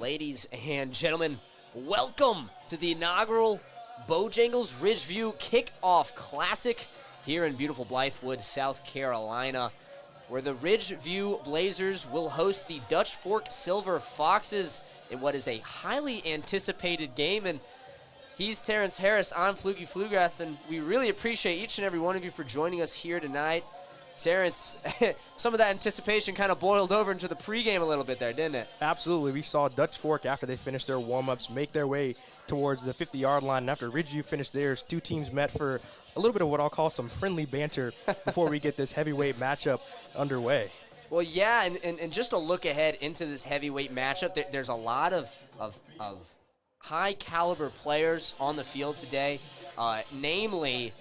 Ladies and gentlemen, welcome to the inaugural Bojangles Ridgeview Kickoff Classic here in beautiful Blythewood, South Carolina, where the Ridgeview Blazers will host the Dutch Fork Silver Foxes in what is a highly anticipated game. And he's Terrence Harris, I'm Fluky Flugrath, and we really appreciate each and every one of you for joining us here tonight. Terrence, some of that anticipation kind of boiled over into the pregame a little bit there, didn't it? Absolutely. We saw Dutch Fork, after they finished their warm-ups, make their way towards the 50-yard line. And after Ridgeview finished theirs, two teams met for a little bit of what I'll call some friendly banter before we get this heavyweight matchup underway. Well, yeah, and just a look ahead into this heavyweight matchup, there's a lot of high-caliber players on the field today, namely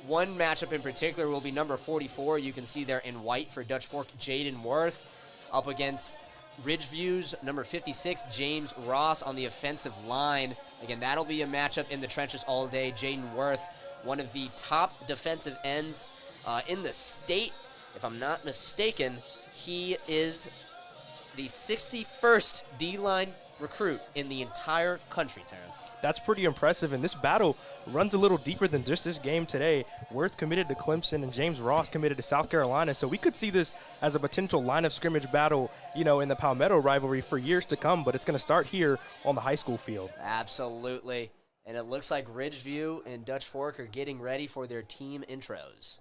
one matchup in particular will be number 44. You can see there in white for Dutch Fork, Jaden Worth, up against Ridgeview's number 56, James Ross, on the offensive line. Again, that'll be a matchup in the trenches all day. Jaden Worth, one of the top defensive ends in the state. If I'm not mistaken, he is the 61st D-line recruit in the entire country, Terrence. That's pretty impressive, and this battle runs a little deeper than just this game today. Worth committed to Clemson, and James Ross committed to South Carolina, so we could see this as a potential line of scrimmage battle, you know, in the Palmetto rivalry for years to come, but it's going to start here on the high school field. Absolutely, and it looks like Ridgeview and Dutch Fork are getting ready for their team intros.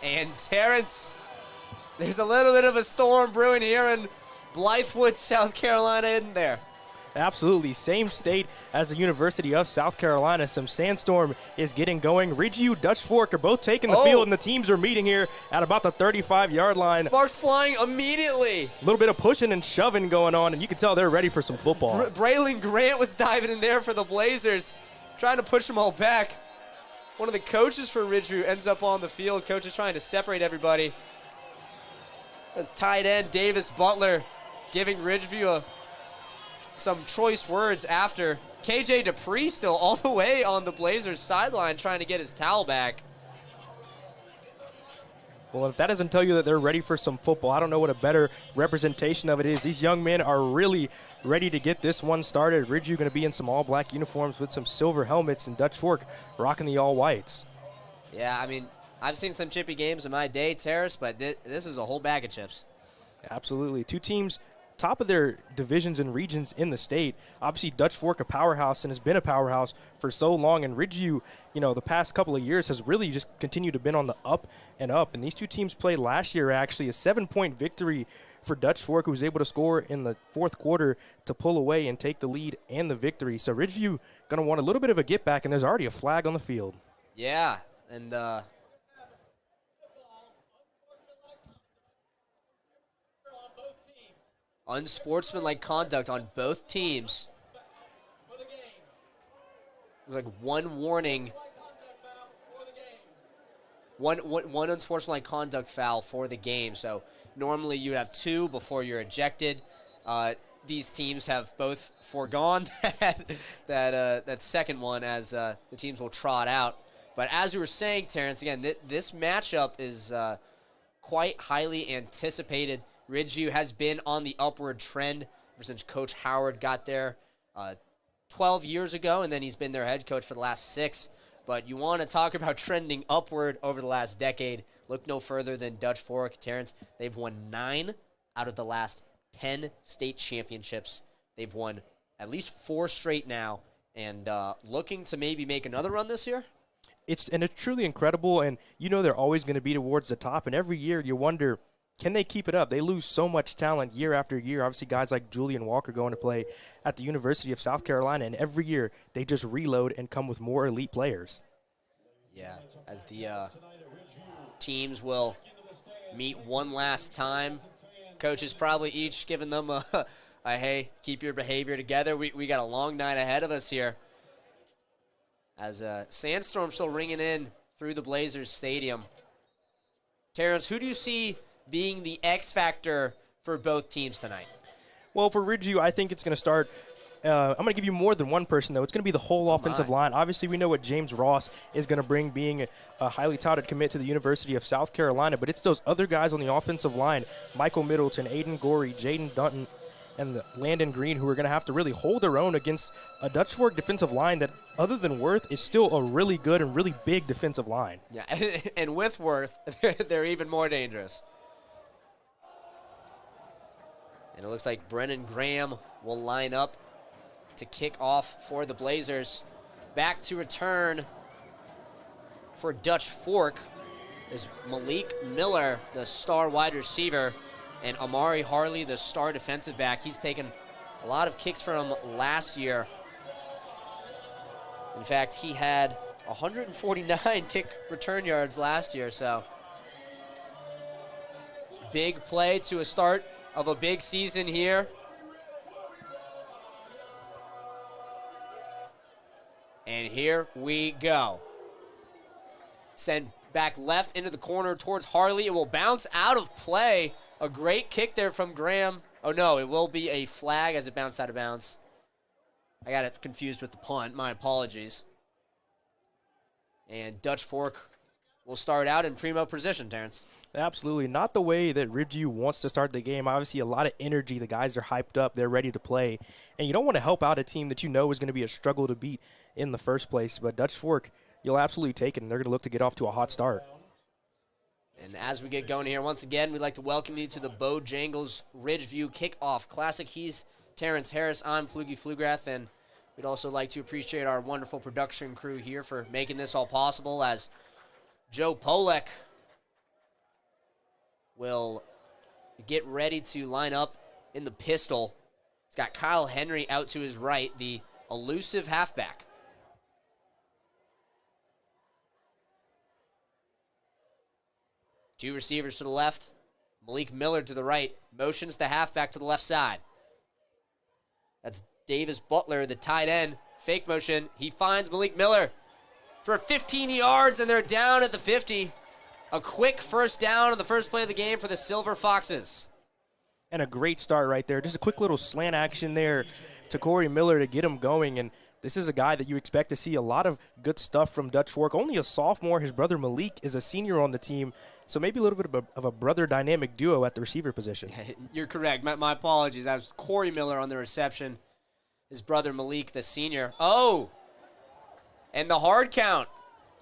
And Terrence, there's a little bit of a storm brewing here in Blythewood, South Carolina, isn't there? Absolutely. Same state as the University of South Carolina. Some sandstorm is getting going. Ridgeview, Dutch Fork are both taking the field, and the teams are meeting here at about the 35-yard line. Sparks flying immediately. A little bit of pushing and shoving going on, and you can tell they're ready for some football. Braylon Grant was diving in there for the Blazers, trying to push them all back. One of the coaches for Ridgeview ends up on the field. Coach is trying to separate everybody. As tight end Davis Butler giving Ridgeview some choice words after. KJ Dupree still all the way on the Blazers sideline trying to get his towel back. Well, if that doesn't tell you that they're ready for some football, I don't know what a better representation of it is. These young men are really ready to get this one started. Ridgeview going to be in some all-black uniforms with some silver helmets, and Dutch Fork rocking the all-whites. Yeah, I mean, I've seen some chippy games in my day, Terrace, but this is a whole bag of chips. Absolutely. Two teams top of their divisions and regions in the state. Obviously, Dutch Fork a powerhouse and has been a powerhouse for so long, and Ridgeview, you know, the past couple of years has really just continued to been on the up and up. And these two teams played last year, actually, a 7-point victory for Dutch Fork, who was able to score in the fourth quarter to pull away and take the lead and the victory. So Ridgeview going to want a little bit of a get back, and there's already a flag on the field. Yeah, and unsportsmanlike conduct on both teams. Like one warning, one unsportsmanlike conduct foul for the game. So normally you'd have two before you're ejected. These teams have both foregone that second one as the teams will trot out. But as you were saying, Terrence, again, this matchup is quite highly anticipated. Ridgeview has been on the upward trend ever since Coach Howard got there 12 years ago, and then he's been their head coach for the last 6. But you want to talk about trending upward over the last decade. Look no further than Dutch Fork. Terrence, they've won 9 out of the last 10 state championships. They've won at least 4 straight now, and looking to maybe make another run this year. It's truly incredible, and they're always going to be towards the top. And every year you wonder, can they keep it up? They lose so much talent year after year. Obviously, guys like Julian Walker going to play at the University of South Carolina, and every year they just reload and come with more elite players. Yeah, as the teams will meet one last time, coaches probably each giving them a hey, keep your behavior together. We got a long night ahead of us here. As Sandstorm still ringing in through the Blazers Stadium. Terrence, who do you see being the X factor for both teams tonight? Well, for Ridgeview, I think it's going to start. I'm going to give you more than one person, though. It's going to be the whole offensive line. Obviously, we know what James Ross is going to bring, being a highly touted commit to the University of South Carolina, but it's those other guys on the offensive line, Michael Middleton, Aiden Gorey, Jaden Dutton, and Landon Green, who are going to have to really hold their own against a Dutch Fork defensive line that, other than Worth, is still a really good and really big defensive line. Yeah, and with Worth, they're even more dangerous. And it looks like Brennan Graham will line up to kick off for the Blazers. Back to return for Dutch Fork is Malik Miller, the star wide receiver, and Amari Harley, the star defensive back. He's taken a lot of kicks from last year. In fact, he had 149 kick return yards last year, so big play to a start of a big season here. And here we go. Send back left into the corner towards Harley. It will bounce out of play. A great kick there from Graham. Oh, no, it will be a flag as it bounced out of bounds. I got it confused with the punt. My apologies. And Dutch Fork will start out in primo position, Terrence. Absolutely. Not the way that Ridgeview wants to start the game. Obviously, a lot of energy. The guys are hyped up. They're ready to play. And you don't want to help out a team that you know is going to be a struggle to beat in the first place. But Dutch Fork, you'll absolutely take it, and they're going to look to get off to a hot start. And as we get going here, once again, we'd like to welcome you to the Bojangles Ridgeview Kickoff Classic. He's Terrence Harris. I'm Flugie Flugrath, and we'd also like to appreciate our wonderful production crew here for making this all possible, as Joe Polek will get ready to line up in the pistol. He's got Kyle Henry out to his right, the elusive halfback. Two receivers to the left. Malik Miller to the right. Motions the halfback to the left side. That's Davis Butler, the tight end. Fake motion. He finds Malik Miller for 15 yards, and they're down at the 50. A quick first down on the first play of the game for the Silver Foxes. And a great start right there. Just a quick little slant action there to Corey Miller to get him going. And this is a guy that you expect to see a lot of good stuff from Dutch Fork. Only a sophomore. His brother Malik is a senior on the team. So maybe a little bit of a brother dynamic duo at the receiver position. You're correct. My apologies. That was Corey Miller on the reception. His brother Malik, the senior. Oh! And the hard count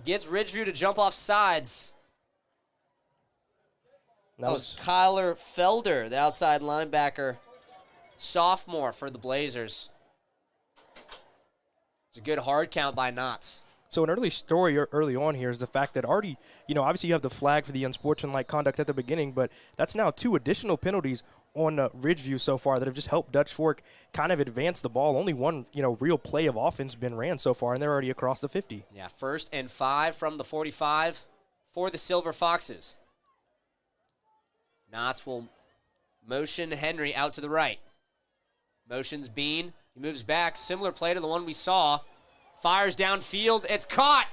gets Ridgeview to jump off sides. That was Kyler Felder, the outside linebacker, sophomore for the Blazers. It's a good hard count by Knotts. So an early story early on here is the fact that already, obviously you have the flag for the unsportsmanlike conduct at the beginning, but that's now 2 additional penalties on Ridgeview so far that have just helped Dutch Fork kind of advance the ball. Only one, real play of offense been ran so far, and they're already across the 50. Yeah, 1st and 5 from the 45 for the Silver Foxes. Knotts will motion Henry out to the right. Motions Bean. He moves back. Similar play to the one we saw. Fires downfield. It's caught.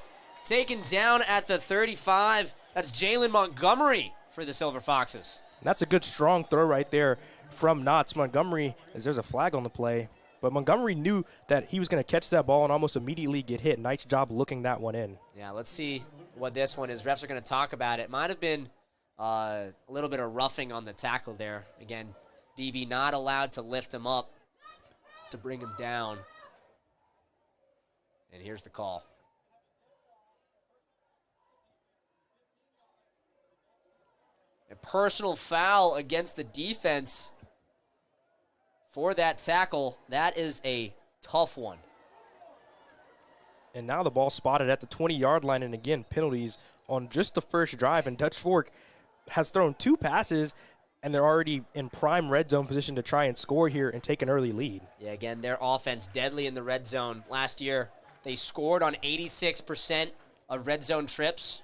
Taken down at the 35. That's Jalen Montgomery for the Silver Foxes. That's a good, strong throw right there from Knotts. Montgomery, as there's a flag on the play, but Montgomery knew that he was going to catch that ball and almost immediately get hit. Nice job looking that one in. Yeah, let's see what this one is. Refs are going to talk about it. Might have been a little bit of roughing on the tackle there. Again, DB not allowed to lift him up to bring him down. And here's the call. A personal foul against the defense for that tackle. That is a tough one. And now the ball spotted at the 20-yard line, and again, penalties on just the first drive. And Dutch Fork has thrown 2 passes, and they're already in prime red zone position to try and score here and take an early lead. Yeah, again, their offense deadly in the red zone. Last year, they scored on 86% of red zone trips.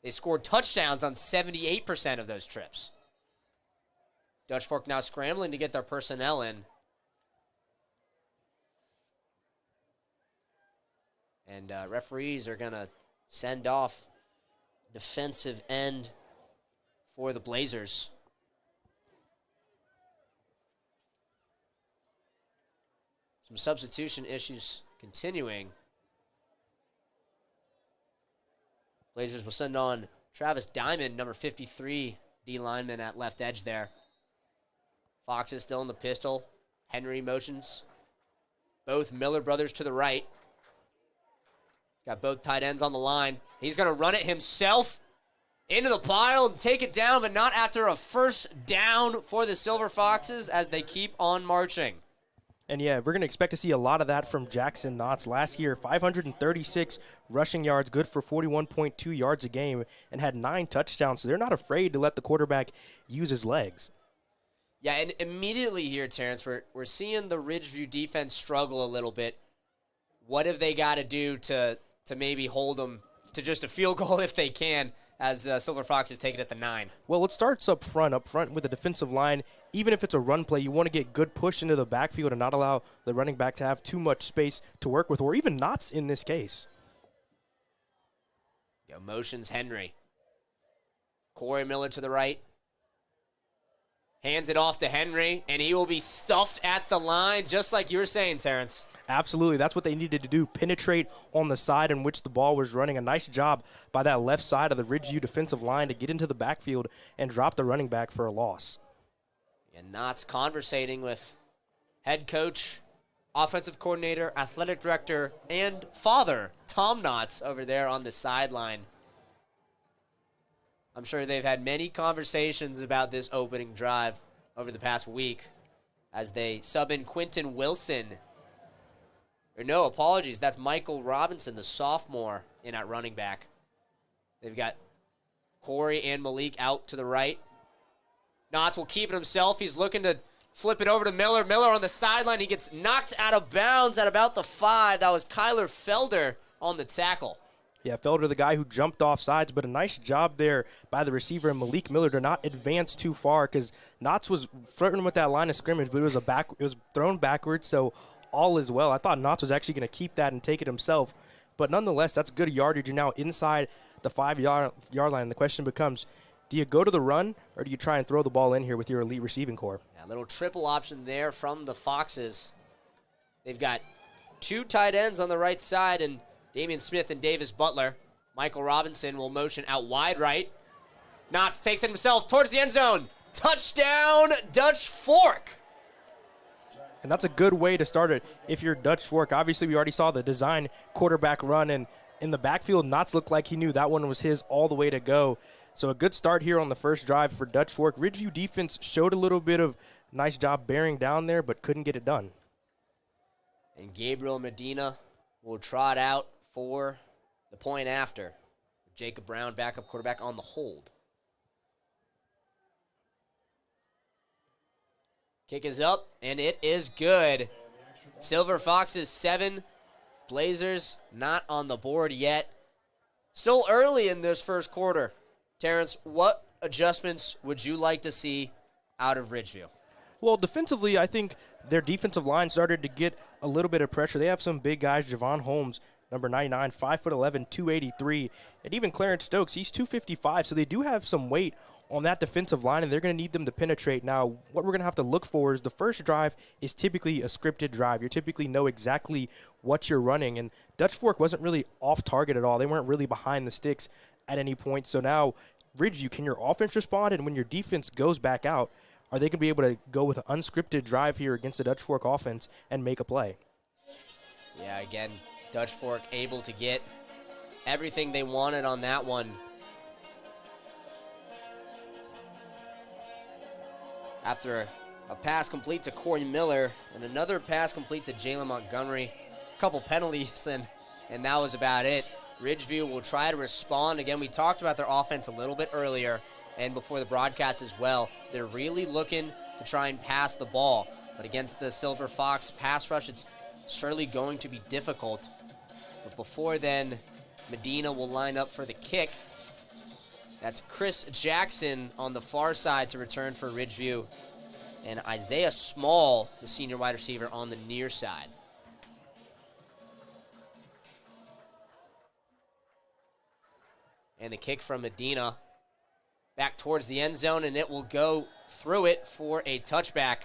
They scored touchdowns on 78% of those trips. Dutch Fork now scrambling to get their personnel in. And referees are going to send off defensive end for the Blazers. Some substitution issues continuing. Blazers will send on Travis Diamond, number 53, D lineman at left edge there. Fox is still in the pistol. Henry motions. Both Miller brothers to the right. Got both tight ends on the line. He's going to run it himself into the pile and take it down, but not after a first down for the Silver Foxes as they keep on marching. And yeah, we're going to expect to see a lot of that from Jackson Knotts. Last year, 536 rushing yards, good for 41.2 yards a game, and had 9 touchdowns. So they're not afraid to let the quarterback use his legs. Yeah, and immediately here, Terrence, we're seeing the Ridgeview defense struggle a little bit. What have they got to do to maybe hold them to just a field goal if they can, as Silver Foxes take it at the 9? Well, it starts up front with the defensive line. Even if it's a run play, you want to get good push into the backfield and not allow the running back to have too much space to work with, or even Knotts in this case. Motions Henry. Corey Miller to the right. Hands it off to Henry, and he will be stuffed at the line, just like you were saying, Terrence. Absolutely. That's what they needed to do, penetrate on the side in which the ball was running. A nice job by that left side of the Ridgeview defensive line to get into the backfield and drop the running back for a loss. And Knotts conversating with head coach, offensive coordinator, athletic director, and father, Tom Knotts, over there on the sideline. I'm sure they've had many conversations about this opening drive over the past week as they sub in Quentin Wilson. Or no, apologies, that's Michael Robinson, the sophomore, in at running back. They've got Corey and Malik out to the right. Knotts will keep it himself. He's looking to flip it over to Miller. Miller on the sideline. He gets knocked out of bounds at about the 5. That was Kyler Felder on the tackle. Yeah, Felder, the guy who jumped off sides, but a nice job there by the receiver and Malik Miller to not advance too far because Knotts was flirting with that line of scrimmage, but it was thrown backwards, so all is well. I thought Knotts was actually going to keep that and take it himself, but nonetheless, that's good yardage. You're now inside the 5-yard line. The question becomes, do you go to the run or do you try and throw the ball in here with your elite receiving core? Yeah, a little triple option there from the Foxes. They've got 2 tight ends on the right side, and Damian Smith and Davis Butler. Michael Robinson will motion out wide right. Knotts takes it himself towards the end zone. Touchdown, Dutch Fork. And that's a good way to start it if you're Dutch Fork. Obviously, we already saw the design quarterback run, and in the backfield, Knotts looked like he knew that one was his all the way to go. So a good start here on the first drive for Dutch Fork. Ridgeview defense showed a little bit of nice job bearing down there, but couldn't get it done. And Gabriel Medina will trot out for the point after. Jacob Brown, backup quarterback, on the hold. Kick is up, and it is good. Silver Foxes 7, Blazers not on the board yet. Still early in this first quarter. Terrence, what adjustments would you like to see out of Ridgeview? Well, defensively, I think their defensive line started to get a little bit of pressure. They have some big guys, Javon Holmes, number 99, 5'11", 283. And even Clarence Stokes, he's 255. So they do have some weight on that defensive line, and they're going to need them to penetrate. Now, what we're going to have to look for is the first drive is typically a scripted drive. You typically know exactly what you're running. And Dutch Fork wasn't really off target at all. They weren't really behind the sticks at any point. So now, Ridgeview, can your offense respond? And when your defense goes back out, are they going to be able to go with an unscripted drive here against the Dutch Fork offense and make a play? Yeah, again, Dutch Fork able to get everything they wanted on that one. after a pass complete to Corey Miller and another pass complete to Jalen Montgomery. A couple penalties, and that was about it. Ridgeview will try to respond. Again, we talked about their offense a little bit earlier and before the broadcast as well. They're really looking to try and pass the ball. But against the Silver Fox pass rush, it's surely going to be difficult. But before then, Medina will line up for the kick. That's Chris Jackson on the far side to return for Ridgeview. And Isaiah Small, the senior wide receiver, on the near side. And the kick from Medina back towards the end zone, and it will go through it for a touchback.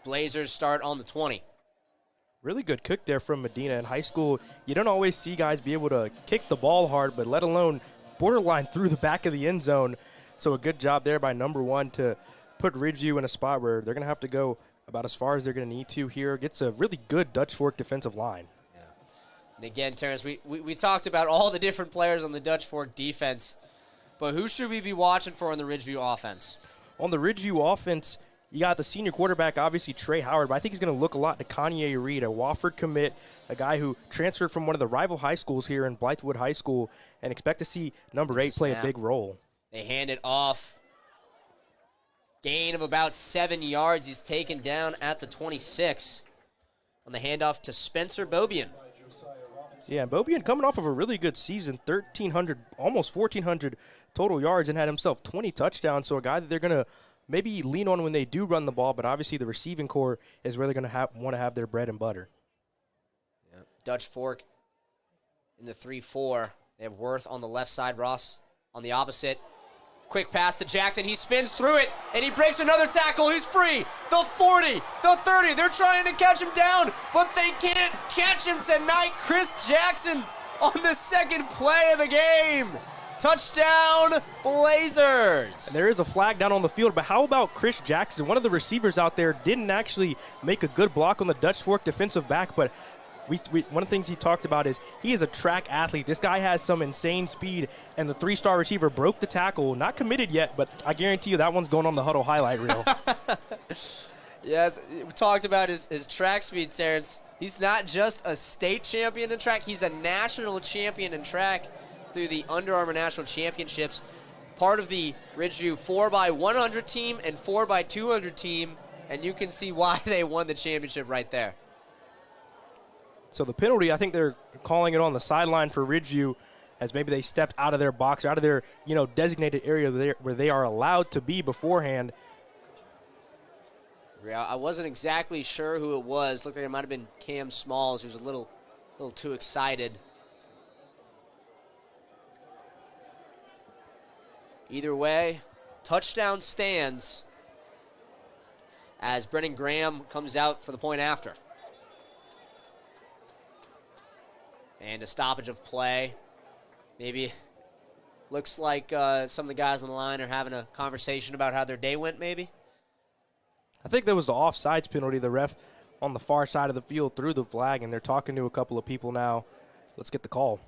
Blazers start on the 20. Really good kick there from Medina. In high school, you don't always see guys be able to kick the ball hard, but let alone borderline through the back of the end zone. So a good job there by number 1 to put Ridgeview in a spot where they're going to have to go about as far as they're going to need to here. Gets a really good Dutch Fork defensive line. Yeah. And again, Terrence, we talked about all the different players on the Dutch Fork defense, but who should we be watching for in the Ridgeview offense? On the Ridgeview offense, you got the senior quarterback, obviously Trey Howard, but I think he's going to look a lot to Kanye Reed, a Wofford commit, a guy who transferred from one of the rival high schools here in Blythewood High School, and expect to see number 8 play a big role. They hand it off. Gain of about 7 yards. He's taken down at the 26 on the handoff to Spencer Bobian. Yeah, and Bobian coming off of a really good season, 1,300, almost 1,400 total yards, and had himself 20 touchdowns, so a guy that they're going to maybe lean on when they do run the ball, but obviously the receiving core is where they're going to want to have their bread and butter. Yeah. Dutch Fork in the 3-4. They have Worth on the left side, Ross on the opposite. Quick pass to Jackson. He spins through it, and he breaks another tackle. He's free. The 40, the 30. They're trying to catch him down, but they can't catch him tonight. Chris Jackson on the second play of the game. Touchdown, Blazers. And there is a flag down on the field, but how about Chris Jackson? One of the receivers out there didn't actually make a good block on the Dutch Fork defensive back, but one of the things he talked about is he is a track athlete. This guy has some insane speed, and the 3-star receiver broke the tackle. Not committed yet, but I guarantee you that one's going on the Huddle highlight reel. Yes, we talked about his track speed, Terrence. He's not just a state champion in track. He's a national champion in track through the Under Armour National Championships. Part of the Ridgeview 4x100 team and 4x200 team, and you can see why they won the championship right there. So the penalty, I think they're calling it on the sideline for Ridgeview as maybe they stepped out of their box, out of their designated area where they are allowed to be beforehand. Yeah, I wasn't exactly sure who it was. Looked like it might have been Cam Smalls, who was a little too excited. Either way, touchdown stands as Brennan Graham comes out for the point after. And a stoppage of play. Maybe looks like some of the guys on the line are having a conversation about how their day went, maybe. I think there was the offsides penalty. The ref on the far side of the field threw the flag, and they're talking to a couple of people now. Let's get the call.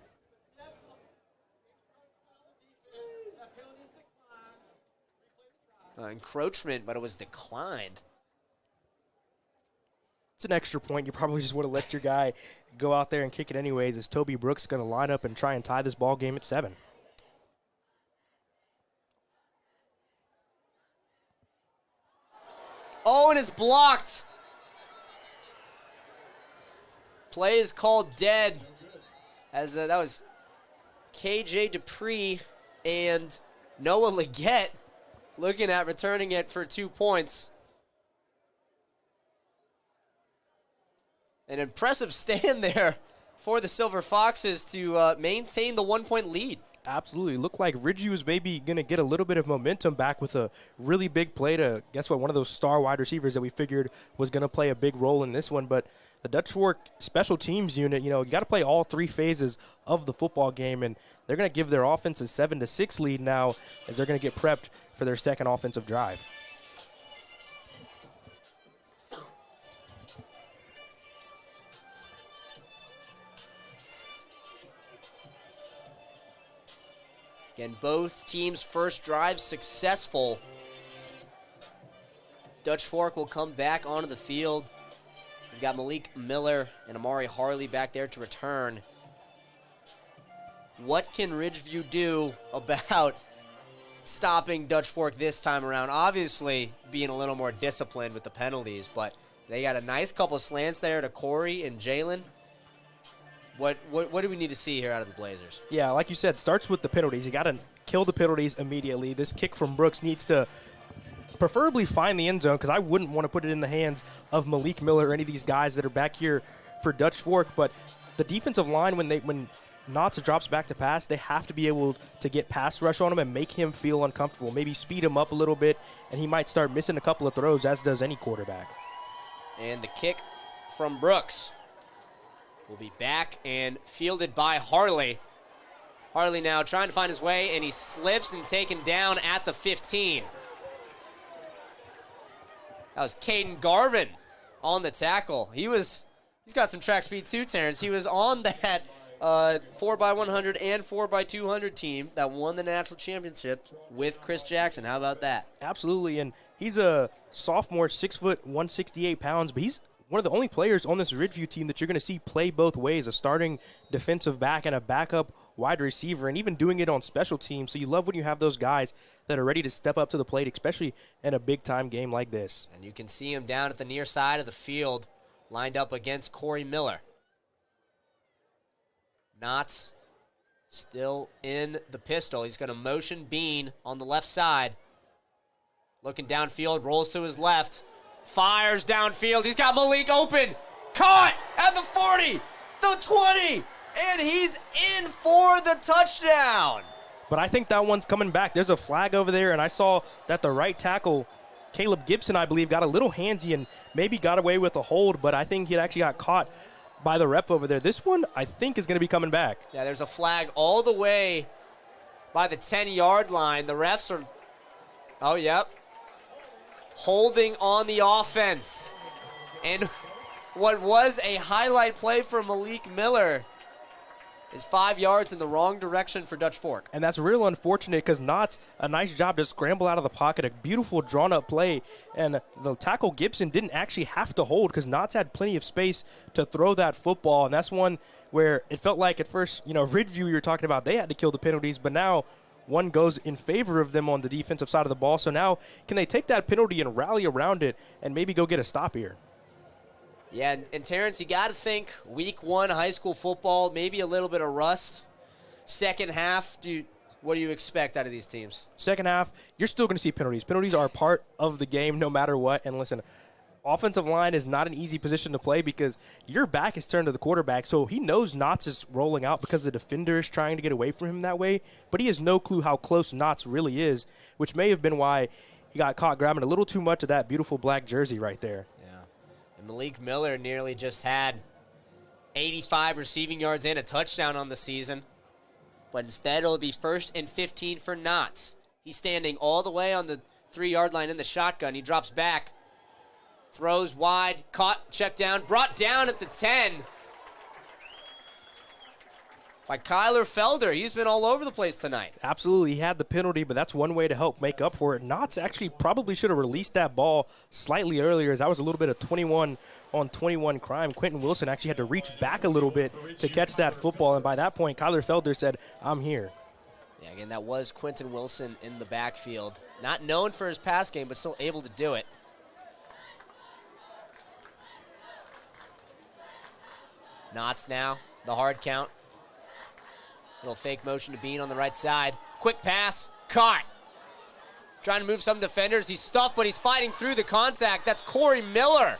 Encroachment, but it was declined. It's an extra point. You probably just want to let your guy go out there and kick it anyways, as Toby Brooks is going to line up and try and tie this ball game at 7. Oh, and it's blocked. Play is called dead. As that was KJ Dupree and Noah Leggett looking at returning it for 2 points. An impressive stand there for the Silver Foxes to maintain the 1-point lead. Absolutely. Looked like Ridgeview was maybe going to get a little bit of momentum back with a really big play to, guess what, one of those star wide receivers that we figured was going to play a big role in this one. But the Dutch Fork special teams unit, you got to play all 3 phases of the football game, and they're going to give their offense a 7-6 lead now as they're going to get prepped for their second offensive drive. Again, both teams' first drive successful. Dutch Fork will come back onto the field. We've got Malik Miller and Amari Harley back there to return. What can Ridgeview do about stopping Dutch Fork this time around? Obviously, being a little more disciplined with the penalties, but they got a nice couple slants there to Corey and Jalen. What do we need to see here out of the Blazers? Yeah, like you said, starts with the penalties. You got to kill the penalties immediately. This kick from Brooks needs to preferably find the end zone, because I wouldn't want to put it in the hands of Malik Miller or any of these guys that are back here for Dutch Fork. But the defensive line, when Knotts drops back to pass, they have to be able to get pass rush on him and make him feel uncomfortable. Maybe speed him up a little bit, and he might start missing a couple of throws, as does any quarterback. And the kick from Brooks will be back and fielded by Harley. Harley now trying to find his way, and he slips and taken down at the 15. That was Caden Garvin on the tackle. He's got some track speed too, Terrence. He was on that 4x100 and 4x200 team that won the national championship with Chris Jackson. How about that? Absolutely, and he's a sophomore, 6 foot, 168 pounds, but he's one of the only players on this Ridgeview team that you're going to see play both ways, a starting defensive back and a backup wide receiver, and even doing it on special teams. So you love when you have those guys that are ready to step up to the plate, especially in a big-time game like this. And you can see him down at the near side of the field, lined up against Corey Miller. Knotts still in the pistol. He's going to motion Bean on the left side. Looking downfield, rolls to his left. Fires downfield. He's got Malik open. Caught at the 40, the 20, and he's in for the touchdown. But I think that one's coming back. There's a flag over there, and I saw that the right tackle, Caleb Gibson, I believe, got a little handsy and maybe got away with a hold, but I think he actually got caught by the ref over there. This one, I think, is going to be coming back. Yeah, there's a flag all the way by the 10-yard line. The refs are, oh, yep, holding on the offense. And what was a highlight play for Malik Miller is 5 yards in the wrong direction for Dutch Fork. And that's real unfortunate, because Knotts, a nice job to scramble out of the pocket, a beautiful drawn-up play, and the tackle Gibson didn't actually have to hold because Knotts had plenty of space to throw that football, and that's one where it felt like at first, Ridgeview, you were talking about, they had to kill the penalties, but now one goes in favor of them on the defensive side of the ball. So now can they take that penalty and rally around it and maybe go get a stop here? Yeah, and Terrence, you got to think week one high school football, maybe a little bit of rust. Second half, what do you expect out of these teams? Second half, you're still going to see penalties. Penalties are part of the game no matter what. And listen, offensive line is not an easy position to play because your back is turned to the quarterback. So he knows Knotts is rolling out because the defender is trying to get away from him that way. But he has no clue how close Knotts really is, which may have been why he got caught grabbing a little too much of that beautiful black jersey right there. And Malik Miller nearly just had 85 receiving yards and a touchdown on the season. But instead, it'll be 1st and 15 for Knotts. He's standing all the way on the 3-yard line in the shotgun. He drops back, throws wide, caught, checked down, brought down at the 10 by Kyler Felder. He's been all over the place tonight. Absolutely. He had the penalty, but that's one way to help make up for it. Knotts actually probably should have released that ball slightly earlier, as that was a little bit of 21-on-21 crime. Quentin Wilson actually had to reach back a little bit to catch that football, and by that point, Kyler Felder said, "I'm here." Yeah, again, that was Quentin Wilson in the backfield. Not known for his pass game, but still able to do it. Knotts now, the hard count. Little fake motion to Bean on the right side. Quick pass, caught. Trying to move some defenders. He's stuffed, but he's fighting through the contact. That's Corey Miller,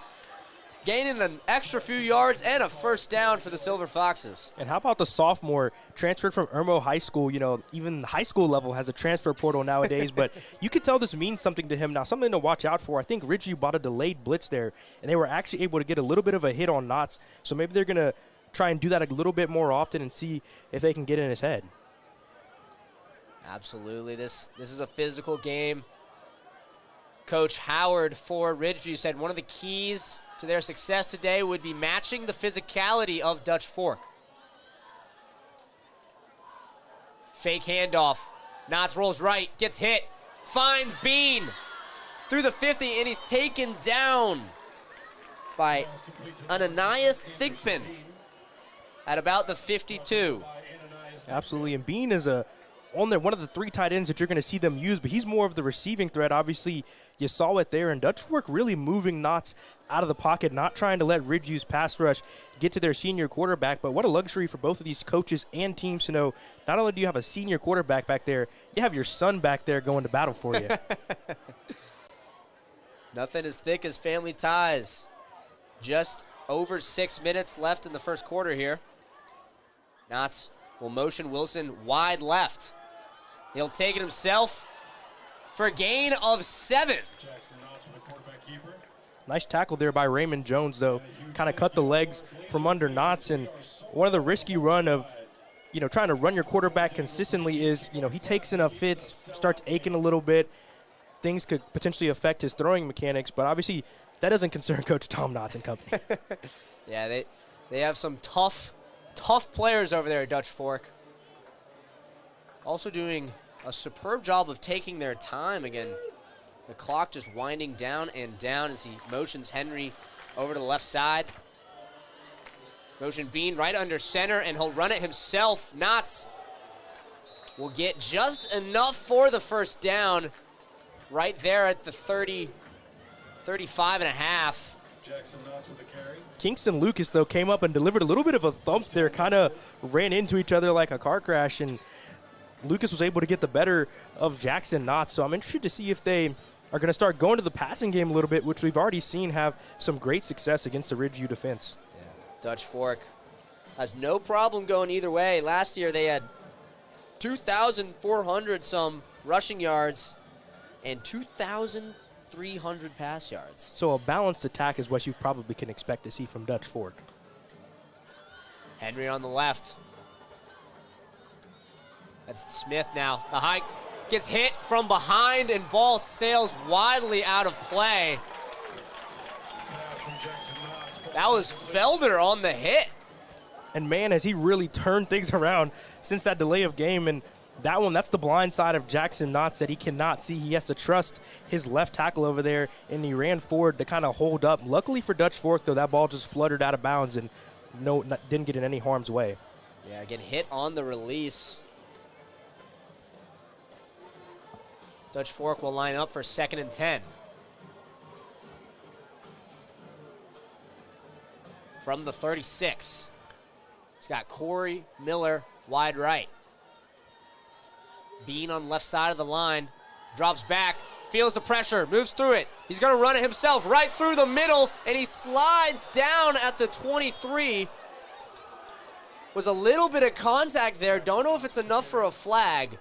gaining an extra few yards and a first down for the Silver Foxes. And how about the sophomore transferred from Irmo High School? Even high school level has a transfer portal nowadays, but you could tell this means something to him. Now, something to watch out for. I think Ridgeview bought a delayed blitz there, and they were actually able to get a little bit of a hit on Knotts, so maybe they're going to try and do that a little bit more often and see if they can get in his head. Absolutely. This is a physical game. Coach Howard for Ridgeview said one of the keys to their success today would be matching the physicality of Dutch Fork. Fake handoff. Knotts rolls right, gets hit, finds Bean. through the 50, and he's taken down by Ananias Thigpen at about the 52. Absolutely, and Bean is one of the 3 tight ends that you're going to see them use, but he's more of the receiving threat. Obviously, you saw it there, and Dutch Fork really moving Knotts out of the pocket, not trying to let Ridgew's pass rush get to their senior quarterback. But what a luxury for both of these coaches and teams to know, not only do you have a senior quarterback back there, you have your son back there going to battle for you. Nothing as thick as family ties. Just over 6 minutes left in the first quarter here. Knotts will motion Wilson wide left. He'll take it himself for a gain of 7. Nice tackle there by Raymond Jones, though. Kind of cut the legs from under Knotts, and one of the risky run of, trying to run your quarterback consistently is, he takes enough fits, starts aching a little bit. Things could potentially affect his throwing mechanics, but obviously that doesn't concern Coach Tom Knotts and company. Yeah, they have some tough players over there at Dutch Fork. Also doing a superb job of taking their time. Again, the clock just winding down and down as he motions Henry over to the left side. Motion Bean right under center, and he'll run it himself. Knotts will get just enough for the first down right there at the 30, 35 and a half. Jackson Knotts with the carry. Kingston Lucas, though, came up and delivered a little bit of a thump there, kind of ran into each other like a car crash, and Lucas was able to get the better of Jackson Knotts. So I'm interested to see if they are going to start going to the passing game a little bit, which we've already seen have some great success against the Ridgeview defense. Yeah. Dutch Fork has no problem going either way. Last year they had 2,400 some rushing yards and 2,300 pass yards. So a balanced attack is what you probably can expect to see from Dutch Fork. Henry on the left. That's Smith now. The high gets hit from behind, and ball sails widely out of play. That was Felder on the hit. And man, has he really turned things around since that delay of game. And that's the blind side of Jackson Knotts that he cannot see. He has to trust his left tackle over there, and he ran forward to kind of hold up. Luckily for Dutch Fork, though, that ball just fluttered out of bounds and didn't get in any harm's way. Yeah, again, hit on the release. Dutch Fork will line up for 2nd and 10. From the 36. He's got Corey Miller wide right. Bean on the left side of the line. Drops back. Feels the pressure. Moves through it. He's going to run it himself right through the middle. And he slides down at the 23. Was a little bit of contact there. Don't know if it's enough for a flag.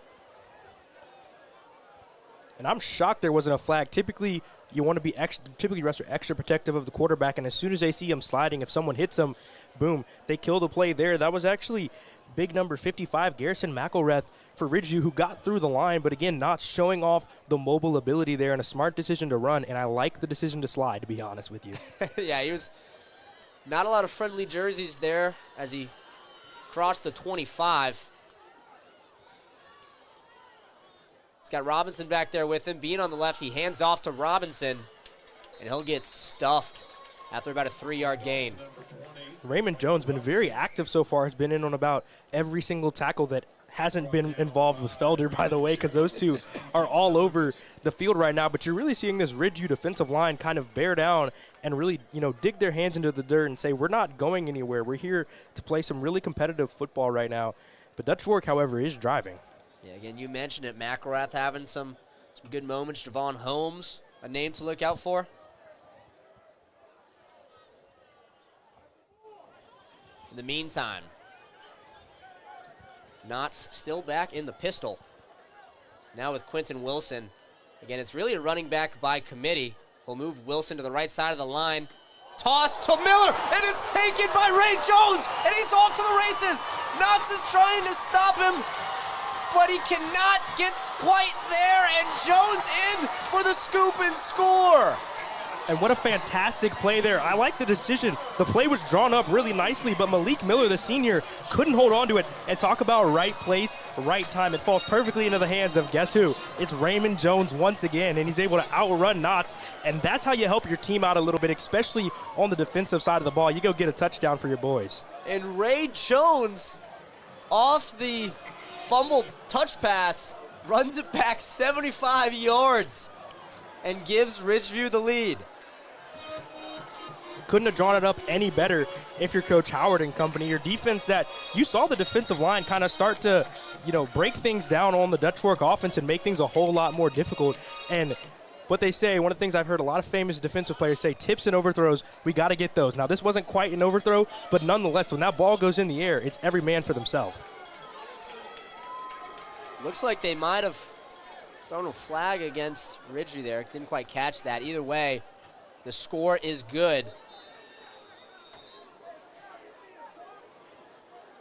And I'm shocked there wasn't a flag. Typically, you want to be extra protective of the quarterback, and as soon as they see him sliding, if someone hits him, boom, they kill the play there. That was actually big number 55, Garrison McElrath for Ridgeview, who got through the line, but again, not showing off the mobile ability there, and a smart decision to run, and I like the decision to slide, to be honest with you. Yeah, he was not a lot of friendly jerseys there as he crossed the 25. He's got Robinson back there with him. Being on the left, he hands off to Robinson, and he'll get stuffed after about a 3-yard gain. Raymond Jones been very active so far. Has been in on about every single tackle that hasn't been involved with Felder, by the way, because those two are all over the field right now. But you're really seeing this Ridgeview defensive line kind of bear down and really, dig their hands into the dirt and say, we're not going anywhere. We're here to play some really competitive football right now. But Dutch Fork, however, is driving. Yeah, again, you mentioned it. McElrath having some good moments. Javon Holmes, a name to look out for. In the meantime, Knotts still back in the pistol. Now with Quentin Wilson. Again, it's really a running back by committee. We'll move Wilson to the right side of the line. Toss to Miller, and it's taken by Ray Jones, and he's off to the races. Knotts is trying to stop him, but he cannot get quite there, and Jones in for the scoop and score. And what a fantastic play there. I like the decision. The play was drawn up really nicely, but Malik Miller, the senior, couldn't hold on to it. And talk about right place, right time. It falls perfectly into the hands of, guess who? It's Raymond Jones once again, and he's able to outrun Knotts. And that's how you help your team out a little bit, especially on the defensive side of the ball. You go get a touchdown for your boys. And Ray Jones, off the fumbled touch pass, runs it back 75 yards and gives Ridgeview the lead. Couldn't have drawn it up any better if you're Coach Howard and company. Your defense, that you saw the defensive line kind of start to, break things down on the Dutch Fork offense and make things a whole lot more difficult. And what they say, one of the things I've heard a lot of famous defensive players say, tips and overthrows, we got to get those. Now, this wasn't quite an overthrow, but nonetheless, when that ball goes in the air, it's every man for themselves. Looks like they might have thrown a flag against Ridgeview there. Didn't quite catch that. Either way, the score is good.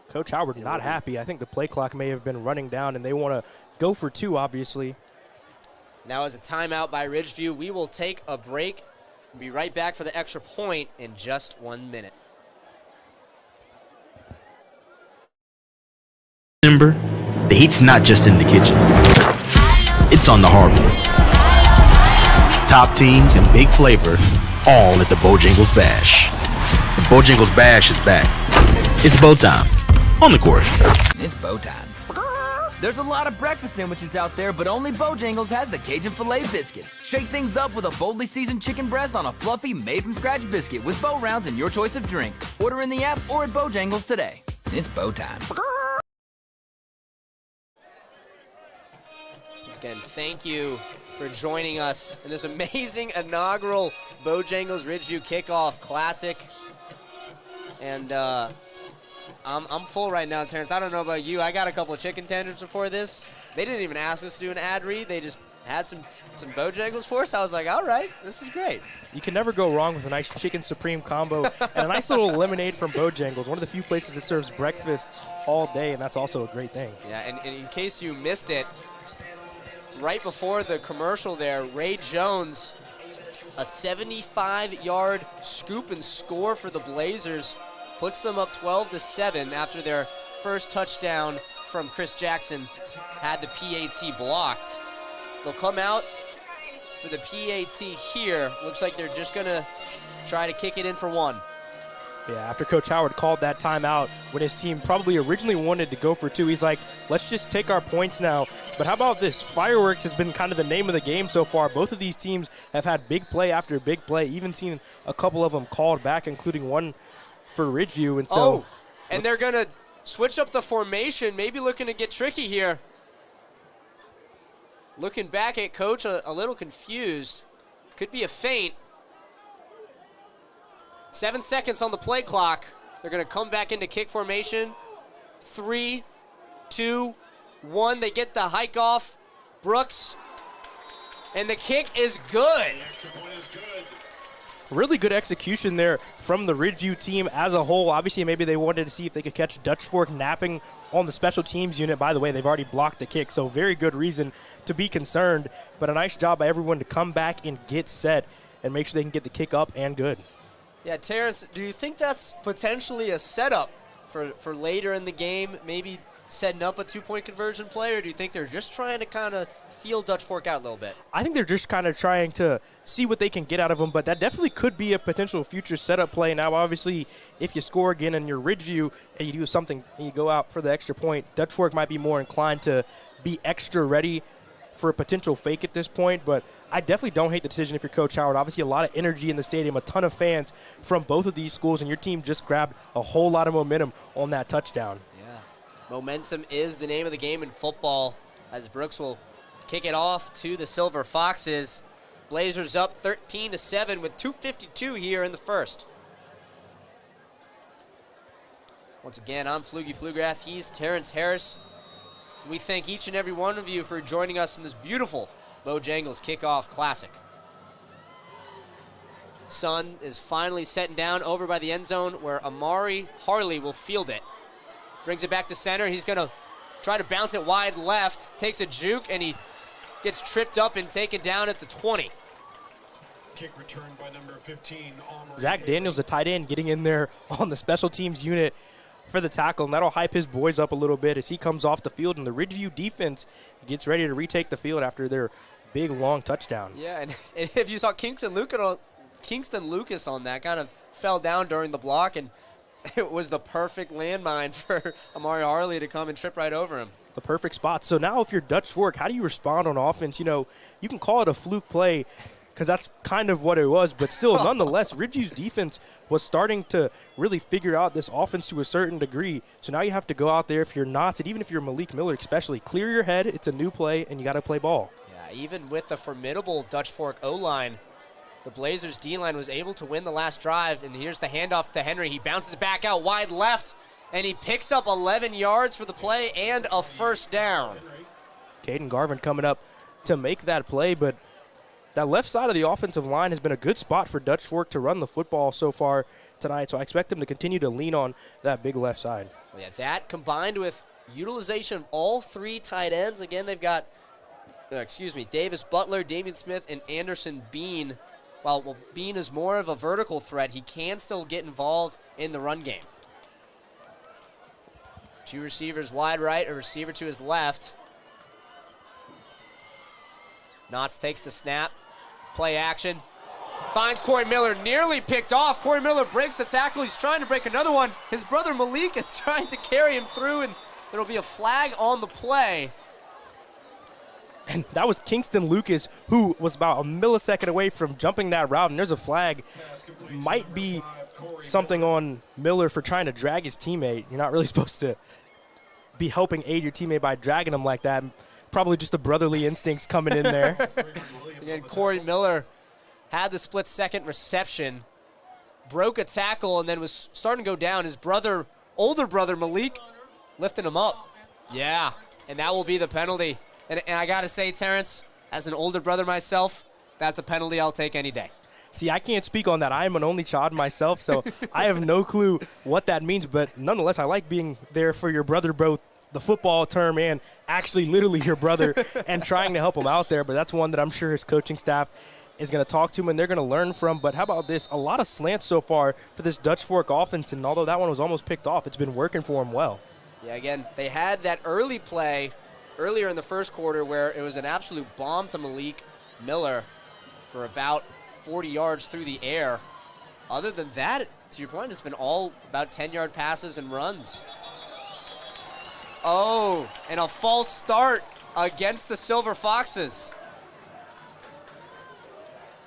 Coach Howard not happy. I think the play clock may have been running down, and they want to go for two, obviously. Now is a timeout by Ridgeview. We will take a break and be right back for the extra point in just 1 minute. Remember, the heat's not just in the kitchen. It's on the hardwood. Top teams and big flavor, all at the Bojangles Bash. The Bojangles Bash is back. It's bow time. On the court. It's bow time. There's a lot of breakfast sandwiches out there, but only Bojangles has the Cajun Filet Biscuit. Shake things up with a boldly seasoned chicken breast on a fluffy, made-from-scratch biscuit with bow rounds and your choice of drink. Order in the app or at Bojangles today. It's bow time. Again, thank you for joining us in this amazing inaugural Bojangles Ridgeview Kickoff Classic. And I'm full right now, Terrence. I don't know about you. I got a couple of chicken tenders before this. They didn't even ask us to do an ad read. They just had some Bojangles for us. I was like, all right, this is great. You can never go wrong with a nice chicken supreme combo and a nice little lemonade from Bojangles, one of the few places that serves breakfast all day, and that's also a great thing. Yeah, and in case you missed it, right before the commercial there, Ray Jones, a 75-yard scoop and score for the Blazers, puts them up 12-7 after their first touchdown from Chris Jackson had the PAT blocked. They'll come out for the PAT here. Looks like they're just going to try to kick it in for one. Yeah, after Coach Howard called that timeout when his team probably originally wanted to go for two, he's like, let's just take our points now. But how about this? Fireworks has been kind of the name of the game so far. Both of these teams have had big play after big play, even seen a couple of them called back, including one for Ridgeview. And so, and they're going to switch up the formation, maybe looking to get tricky here. Looking back at Coach, a little confused. Could be a feint. 7 seconds on the play clock. They're going to come back into kick formation. 3, 2, 1. They get the hike off. Brooks. And the kick is good. Really good execution there from the Ridgeview team as a whole. Obviously, maybe they wanted to see if they could catch Dutch Fork napping on the special teams unit. By the way, they've already blocked the kick, so very good reason to be concerned. But a nice job by everyone to come back and get set and make sure they can get the kick up and good. Yeah, Terrence, do you think that's potentially a setup for later in the game, maybe setting up a two-point conversion play, or do you think they're just trying to kind of feel Dutch Fork out a little bit? I think they're just kind of trying to see what they can get out of them, but that definitely could be a potential future setup play. Now, obviously, if you score again and you're Ridgeview and you do something and you go out for the extra point, Dutch Fork might be more inclined to be extra ready for a potential fake at this point, but I definitely don't hate the decision if you're Coach Howard. Obviously, a lot of energy in the stadium, a ton of fans from both of these schools, and your team just grabbed a whole lot of momentum on that touchdown. Yeah. Momentum is the name of the game in football, as Brooks will kick it off to the Silver Foxes. Blazers up 13-7 with 2:52 here in the first. Once again, I'm Flugie Flugrath. He's Terrence Harris. We thank each and every one of you for joining us in this beautiful Bojangles Kickoff Classic. Sun is finally setting down over by the end zone where Amari Harley will field it. Brings it back to center. He's going to try to bounce it wide left. Takes a juke, and he gets tripped up and taken down at the 20. Kick returned by number 15, Almer. Zach Daniels, the tight end, getting in there on the special teams unit for the tackle, and that'll hype his boys up a little bit as he comes off the field, and the Ridgeview defense gets ready to retake the field after their big, long touchdown. Yeah, and if you saw Kingston Lucas on that, kind of fell down during the block, and it was the perfect landmine for Amari Harley to come and trip right over him. The perfect spot. So now if you're Dutch Fork, how do you respond on offense? You know, you can call it a fluke play because that's kind of what it was, but still, nonetheless, Ridgeview's defense was starting to really figure out this offense to a certain degree. So now you have to go out there, if you're not, and even if you're Malik Miller especially, clear your head. It's a new play, and you got to play ball. Yeah, even with the formidable Dutch Fork O-line, the Blazers' D-line was able to win the last drive, and here's the handoff to Henry. He bounces back out wide left, and he picks up 11 yards for the play and a first down. Caden Garvin coming up to make that play, but that left side of the offensive line has been a good spot for Dutch Fork to run the football so far tonight, so I expect them to continue to lean on that big left side. Well, yeah, that combined with utilization of all three tight ends. Again, they've got, Davis Butler, Damian Smith, and Anderson Bean. While Bean is more of a vertical threat, he can still get involved in the run game. Two receivers wide right, a receiver to his left. Knotts takes the snap. Play action. Finds Corey Miller, nearly picked off. Corey Miller breaks the tackle. He's trying to break another one. His brother Malik is trying to carry him through, and there'll be a flag on the play. And that was Kingston Lucas, who was about a millisecond away from jumping that route, and there's a flag. Might be something on Miller for trying to drag his teammate. You're not really supposed to be helping aid your teammate by dragging him like that. Probably just the brotherly instincts coming in there. Again, Corey Miller had the split-second reception, broke a tackle, and then was starting to go down. His older brother Malik, lifting him up. Yeah, and that will be the penalty. And I got to say, Terrence, as an older brother myself, that's a penalty I'll take any day. See, I can't speak on that. I am an only child myself, so I have no clue what that means. But nonetheless, I like being there for your brother, both the football term and actually literally your brother, and trying to help him out there. But that's one that I'm sure his coaching staff is going to talk to him and they're going to learn from. But how about this? A lot of slants so far for this Dutch Fork offense, and although that one was almost picked off, it's been working for him well. Yeah, again, they had that early play earlier in the first quarter where it was an absolute bomb to Malik Miller for about 40 yards through the air. Other than that, to your point, it's been all about 10-yard passes and runs. Oh, and a false start against the Silver Foxes.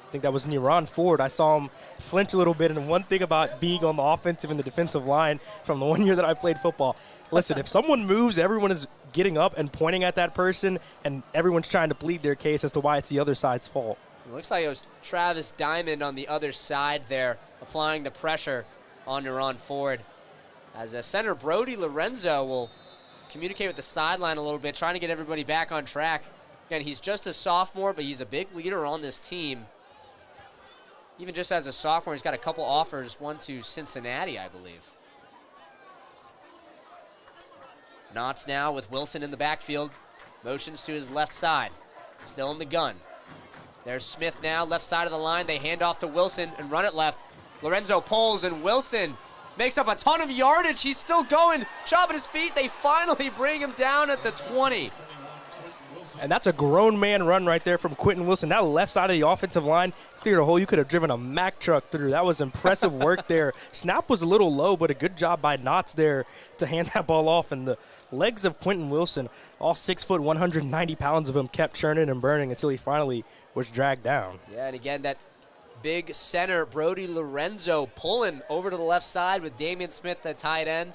I think that was Neron Ford. I saw him flinch a little bit, and one thing about being on the offensive and the defensive line from the 1 year that I played football, listen, if someone moves, everyone is getting up and pointing at that person, and everyone's trying to plead their case as to why it's the other side's fault. It looks like it was Travis Diamond on the other side there, applying the pressure on Neron Ford. As center Brody Lorenzo will communicate with the sideline a little bit, trying to get everybody back on track. Again, he's just a sophomore, but he's a big leader on this team. Even just as a sophomore, he's got a couple offers, one to Cincinnati, I believe. Knotts now with Wilson in the backfield. Motions to his left side. Still in the gun. There's Smith now, left side of the line. They hand off to Wilson and run it left. Lorenzo pulls, and Wilson makes up a ton of yardage. He's still going. Chopping his feet. They finally bring him down at the 20. And that's a grown man run right there from Quentin Wilson. That left side of the offensive line cleared a hole you could have driven a Mack truck through. That was impressive work there. Snap was a little low, but a good job by Knotts there to hand that ball off. And the legs of Quentin Wilson, all 6 foot, 190 pounds of him, kept churning and burning until he finally was dragged down. Yeah, and again, that big center, Brody Lorenzo, pulling over to the left side with Damian Smith, the tight end.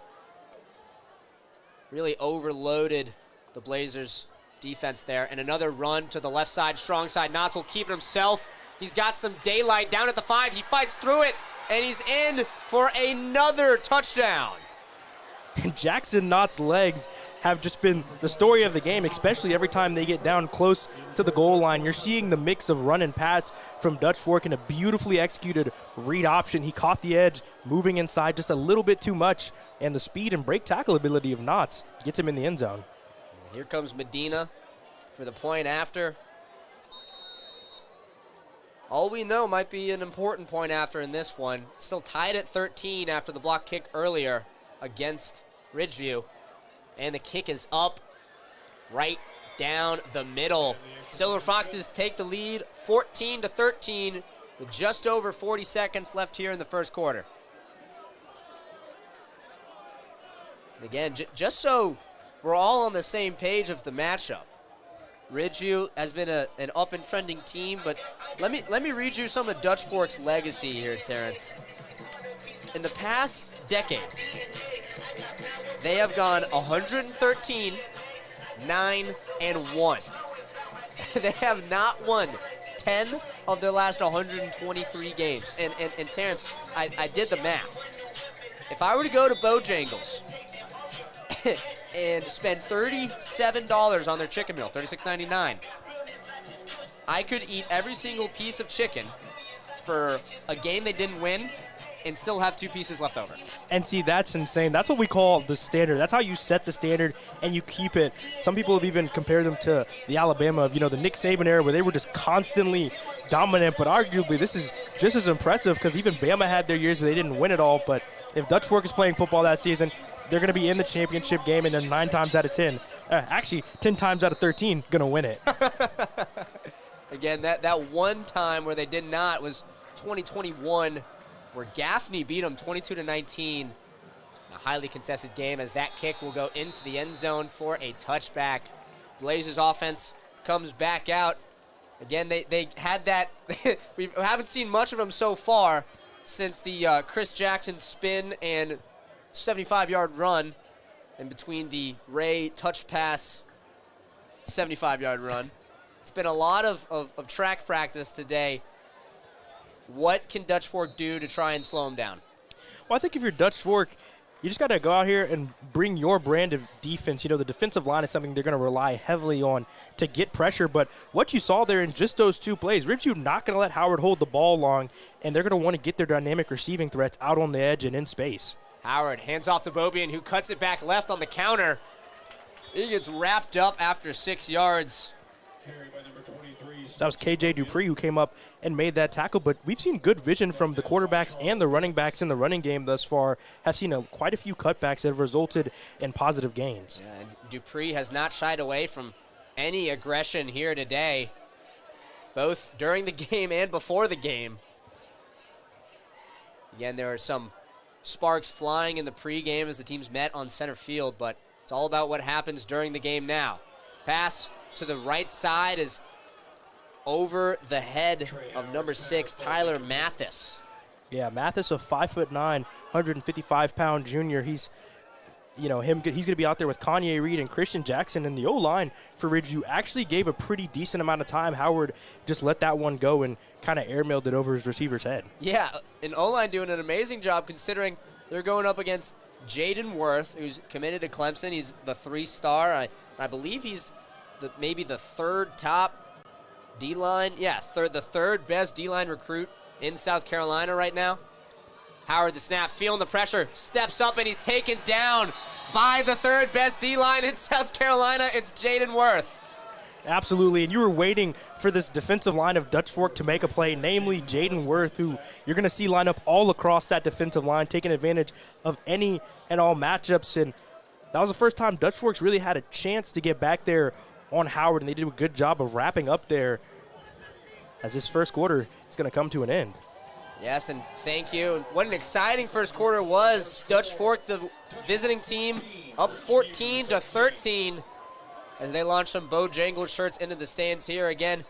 Really overloaded the Blazers' defense there. And another run to the left side, strong side. Knotts will keep it himself. He's got some daylight down at the 5. He fights through it, and he's in for another touchdown. And Jackson Knott's legs have just been the story of the game, especially every time they get down close to the goal line. You're seeing the mix of run and pass from Dutch Fork in a beautifully executed read option. He caught the edge, moving inside just a little bit too much, and the speed and break tackle ability of Knotts gets him in the end zone. Here comes Medina for the point after. all we know might be an important point after in this one. Still tied at 13 after the block kick earlier against Ridgeview. And the kick is up right down the middle. Silver Foxes take the lead 14-13 with just over 40 seconds left here in the first quarter. Again, just so we're all on the same page of the matchup, Ridgeview has been an up and trending team, but let me read you some of Dutch Fork's legacy here, Terrence. In the past decade, they have gone 113, 9, and 1. They have not won 10 of their last 123 games. And Terrence, I did the math. If I were to go to Bojangles and spend $37 on their chicken meal, $36.99, I could eat every single piece of chicken for a game they didn't win and still have 2 pieces left over. And see, that's insane. That's what we call the standard. That's how you set the standard and you keep it. Some people have even compared them to the Alabama of, the Nick Saban era where they were just constantly dominant, but arguably this is just as impressive because even Bama had their years where they didn't win it all. But if Dutch Fork is playing football that season, they're going to be in the championship game, and then 9 times out of 10, actually 10 times out of 13, going to win it. Again, that one time where they did not was 2021, where Gaffney beat them 22-19. A highly contested game as that kick will go into the end zone for a touchback. Blazers offense comes back out. Again, they had that. We haven't seen much of them so far since the Chris Jackson spin and 75-yard run in between the Ray touch pass 75-yard run. It's been a lot of track practice today. What can Dutch Fork do to try and slow them down? Well, I think if you're Dutch Fork, you just got to go out here and bring your brand of defense. The defensive line is something they're going to rely heavily on to get pressure. But what you saw there in just those 2 plays, Ridgeview not going to let Howard hold the ball long, and they're going to want to get their dynamic receiving threats out on the edge and in space. Howard hands off to Bobian, who cuts it back left on the counter. He gets wrapped up after 6 yards. So that was KJ Dupree who came up and made that tackle. But we've seen good vision from the quarterbacks and the running backs in the running game thus far. Have seen quite a few cutbacks that have resulted in positive gains. Yeah, and Dupree has not shied away from any aggression here today, both during the game and before the game. Again, there are some sparks flying in the pregame as the teams met on center field, but it's all about what happens during the game now. Pass to the right side is over the head of number 6, Tyler Mathis. Yeah, Mathis, a 5'9", 155-pound junior. He's going to be out there with Kanye Reed and Christian Jackson, and the O-line for Ridgeview actually gave a pretty decent amount of time. Howard just let that one go and kind of airmailed it over his receiver's head. Yeah, and O-line doing an amazing job considering they're going up against Jaden Worth, who's committed to Clemson. He's the 3-star. I believe he's maybe the 3rd top D-line. Yeah, the 3rd best D-line recruit in South Carolina right now. Howard the snap, feeling the pressure, steps up, and he's taken down by the 3rd best D-line in South Carolina. It's Jaden Worth. Absolutely, and you were waiting for this defensive line of Dutch Fork to make a play, namely Jaden Worth, who you're going to see line up all across that defensive line, taking advantage of any and all matchups. And that was the first time Dutch Fork's really had a chance to get back there on Howard, and they did a good job of wrapping up there as this first quarter is going to come to an end. Yes, and thank you. And what an exciting first quarter was. Dutch Fork, the visiting team, up 14-13 as they launch some Bojangles shirts into the stands here. Again,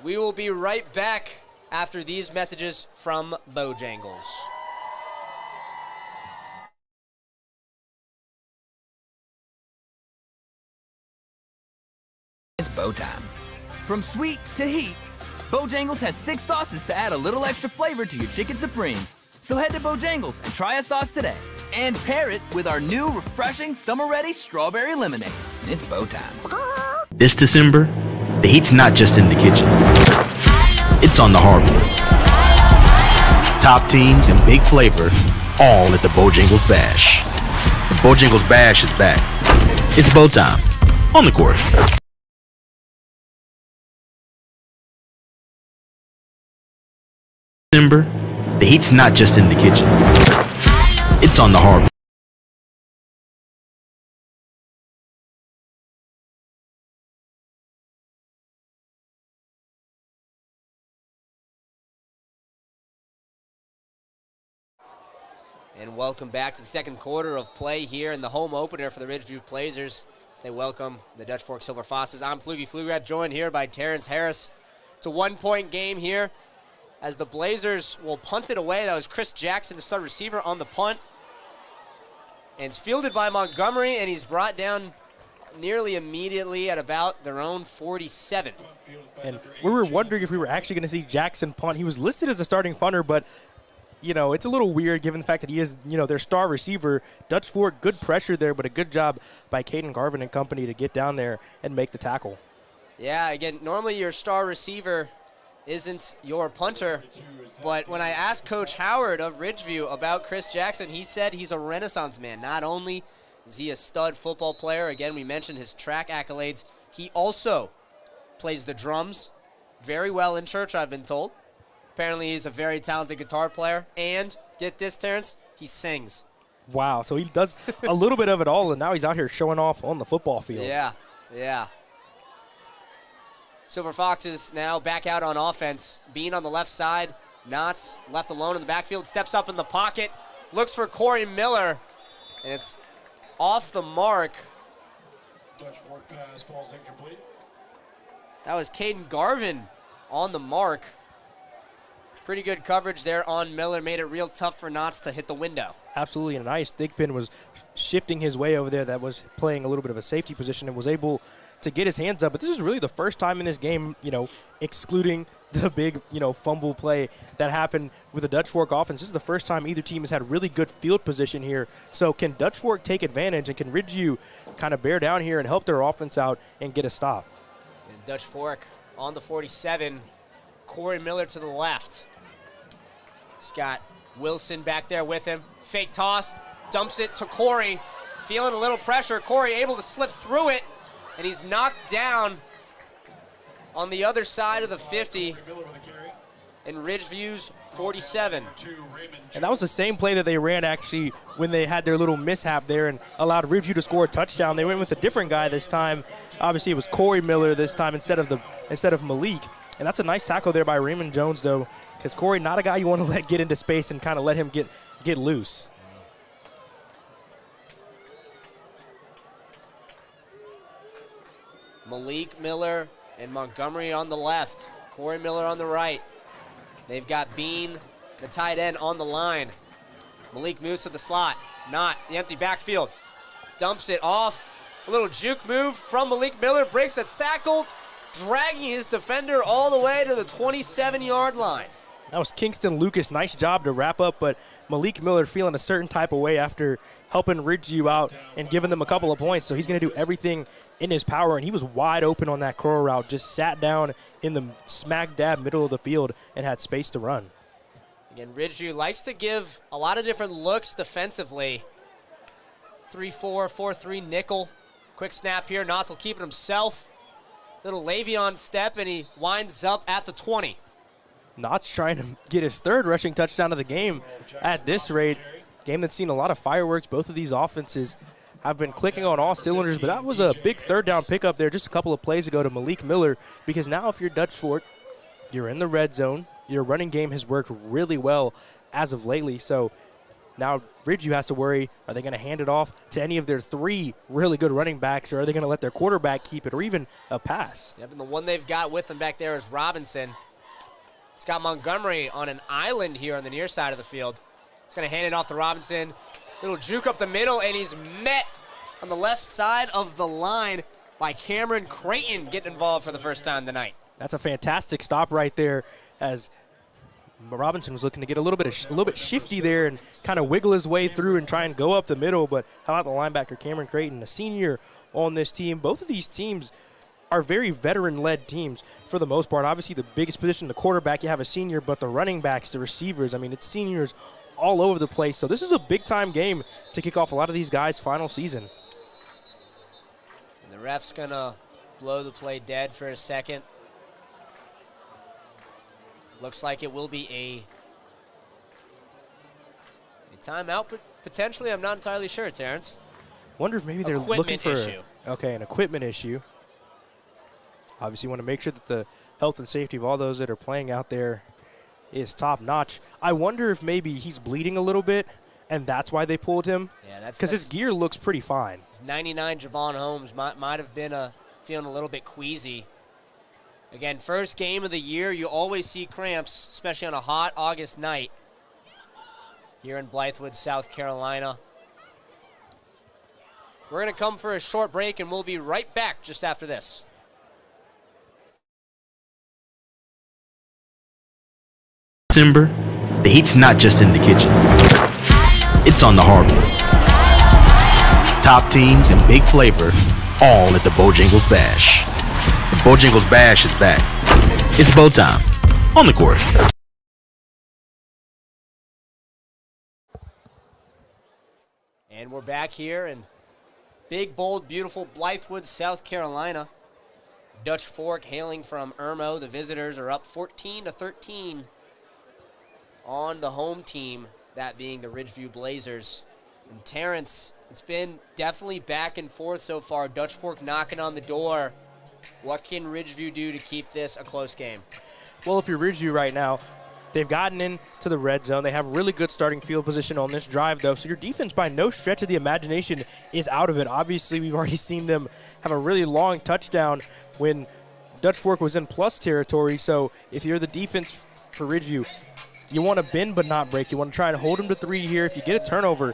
we will be right back after these messages from Bojangles. It's bow time. From sweet to heat, Bojangles has 6 sauces to add a little extra flavor to your chicken supremes. So head to Bojangles and try a sauce today. And pair it with our new refreshing summer-ready strawberry lemonade. It's bow time. This December, the heat's not just in the kitchen. It's on the hardwood. Top teams and big flavor, all at the Bojangles Bash. The Bojangles Bash is back. It's bow time on the court. December, the heat's not just in the kitchen. It's on the hardwood. And welcome back to the second quarter of play here in the home opener for the Ridgeview Blazers as they welcome the Dutch Fork Silver Foxes. I'm Flugie Flugrad, joined here by Terrence Harris. It's a one-point game here as the Blazers will punt it away. That was Chris Jackson, the star receiver, on the punt. And it's fielded by Montgomery, and he's brought down nearly immediately at about their own 47. And we were wondering if we were actually going to see Jackson punt. He was listed as a starting punter, but you know, it's a little weird given the fact that he is, you know, their star receiver. Dutch Fork, good pressure there, but a good job by Caden Garvin and company to get down there and make the tackle. Yeah, again, normally your star receiver isn't your punter, but when I asked Coach Howard of Ridgeview about Chris Jackson, he said he's a renaissance man. Not only is he a stud football player, again, we mentioned his track accolades, he also plays the drums very well in church, I've been told. Apparently he's a very talented guitar player, and, get this, Terrence, he sings. Wow, so he does a little bit of it all, and now he's out here showing off on the football field. Yeah. Silver Foxes now back out on offense. Bean on the left side. Knotts left alone in the backfield, steps up in the pocket, looks for Corey Miller, and it's off the mark. Dutch Fork pass falls incomplete. That was Caden Garvin on the mark. Pretty good coverage there on Miller. Made it real tough for Knotts to hit the window. Absolutely, and nice. Thigpen was shifting his way over there. That was playing a little bit of a safety position and was able to get his hands up. But this is really the first time in this game, you know, excluding the big, you know, fumble play that happened with the Dutch Fork offense. This is the first time either team has had really good field position here. So can Dutch Fork take advantage, and can Ridgeview kind of bear down here and help their offense out and get a stop? And Dutch Fork on the 47. Corey Miller to the left. Scott Wilson back there with him. Fake toss, dumps it to Corey. Feeling a little pressure. Corey able to slip through it, and he's knocked down on the other side of the 50 in Ridgeview's 47. And that was the same play that they ran actually when they had their little mishap there and allowed Ridgeview to score a touchdown. They went with a different guy this time. Obviously, it was Corey Miller this time instead of Malik. And that's a nice tackle there by Raymond Jones, though, because Corey, not a guy you want to let get into space and kind of let him get loose. Malik Miller and Montgomery on the left. Corey Miller on the right. They've got Bean, the tight end, on the line. Malik moves to the slot. Not the empty backfield. Dumps it off. A little juke move from Malik Miller. Breaks a tackle, dragging his defender all the way to the 27-yard line. That was Kingston Lucas. Nice job to wrap up, but Malik Miller feeling a certain type of way after helping Ridgeview out and giving them a couple of points. So he's going to do everything in his power, and he was wide open on that curl route. Just sat down in the smack dab middle of the field and had space to run. Again, Ridgeview likes to give a lot of different looks defensively. 3-4, 4-3 nickel. Quick snap here. Knotts will keep it himself. Little Le'Veon step, and he winds up at the 20. Knotts trying to get his third rushing touchdown of the game at this rate. Game that's seen a lot of fireworks. Both of these offenses have been clicking on all cylinders, but that was a big third down pickup there just a couple of plays ago to Malik Miller, because now if you're Dutch Fork, you're in the red zone. Your running game has worked really well as of lately, so now Ridgeview has to worry, are they going to hand it off to any of their three really good running backs, or are they going to let their quarterback keep it, or even a pass? Yep, and the one they've got with them back there is Robinson. It's got Montgomery on an island here on the near side of the field. He's going to hand it off to Robinson. Little juke up the middle, and he's met on the left side of the line by Cameron Creighton, getting involved for the first time tonight. That's a fantastic stop right there, as Robinson was looking to get a little bit shifty there and kind of wiggle his way through and try and go up the middle. But how about the linebacker Cameron Creighton, a senior on this team? Both of these teams are very veteran-led teams for the most part. Obviously, the biggest position, the quarterback, you have a senior, but the running backs, the receivers, I mean, it's seniors all over the place. So this is a big-time game to kick off a lot of these guys' final season. And the ref's going to blow the play dead for a second. Looks like it will be a timeout, but potentially, I'm not entirely sure, Terrence. Wonder if maybe they're looking Equipment for issue. an equipment issue. Obviously, you want to make sure that the health and safety of all those that are playing out there is top notch. I wonder if maybe he's bleeding a little bit, and that's why they pulled him. Yeah, that's because his gear looks pretty fine. 99 Javon Holmes might have been feeling a little bit queasy. Again, first game of the year, you always see cramps, especially on a hot August night here in Blythewood, South Carolina. We're going to come for a short break, and we'll be right back just after this. December, the heat's not just in the kitchen. It's on the hardwood. Top teams and big flavor, all at the Bojangles Bash. The Bojangles Bash is back. It's bow time on the court. And we're back here in big, bold, beautiful Blythewood, South Carolina. Dutch Fork hailing from Irmo. The visitors are up 14-13 on the home team, that being the Ridgeview Blazers. And Terrence, it's been definitely back and forth so far. Dutch Fork knocking on the door. What can Ridgeview do to keep this a close game? Well, if you're Ridgeview right now, they've gotten into the red zone. They have really good starting field position on this drive, though, so your defense by no stretch of the imagination is out of it. Obviously, we've already seen them have a really long touchdown when Dutch Fork was in plus territory, so if you're the defense for Ridgeview, you want to bend but not break. You want to try and hold them to 3 here. If you get a turnover,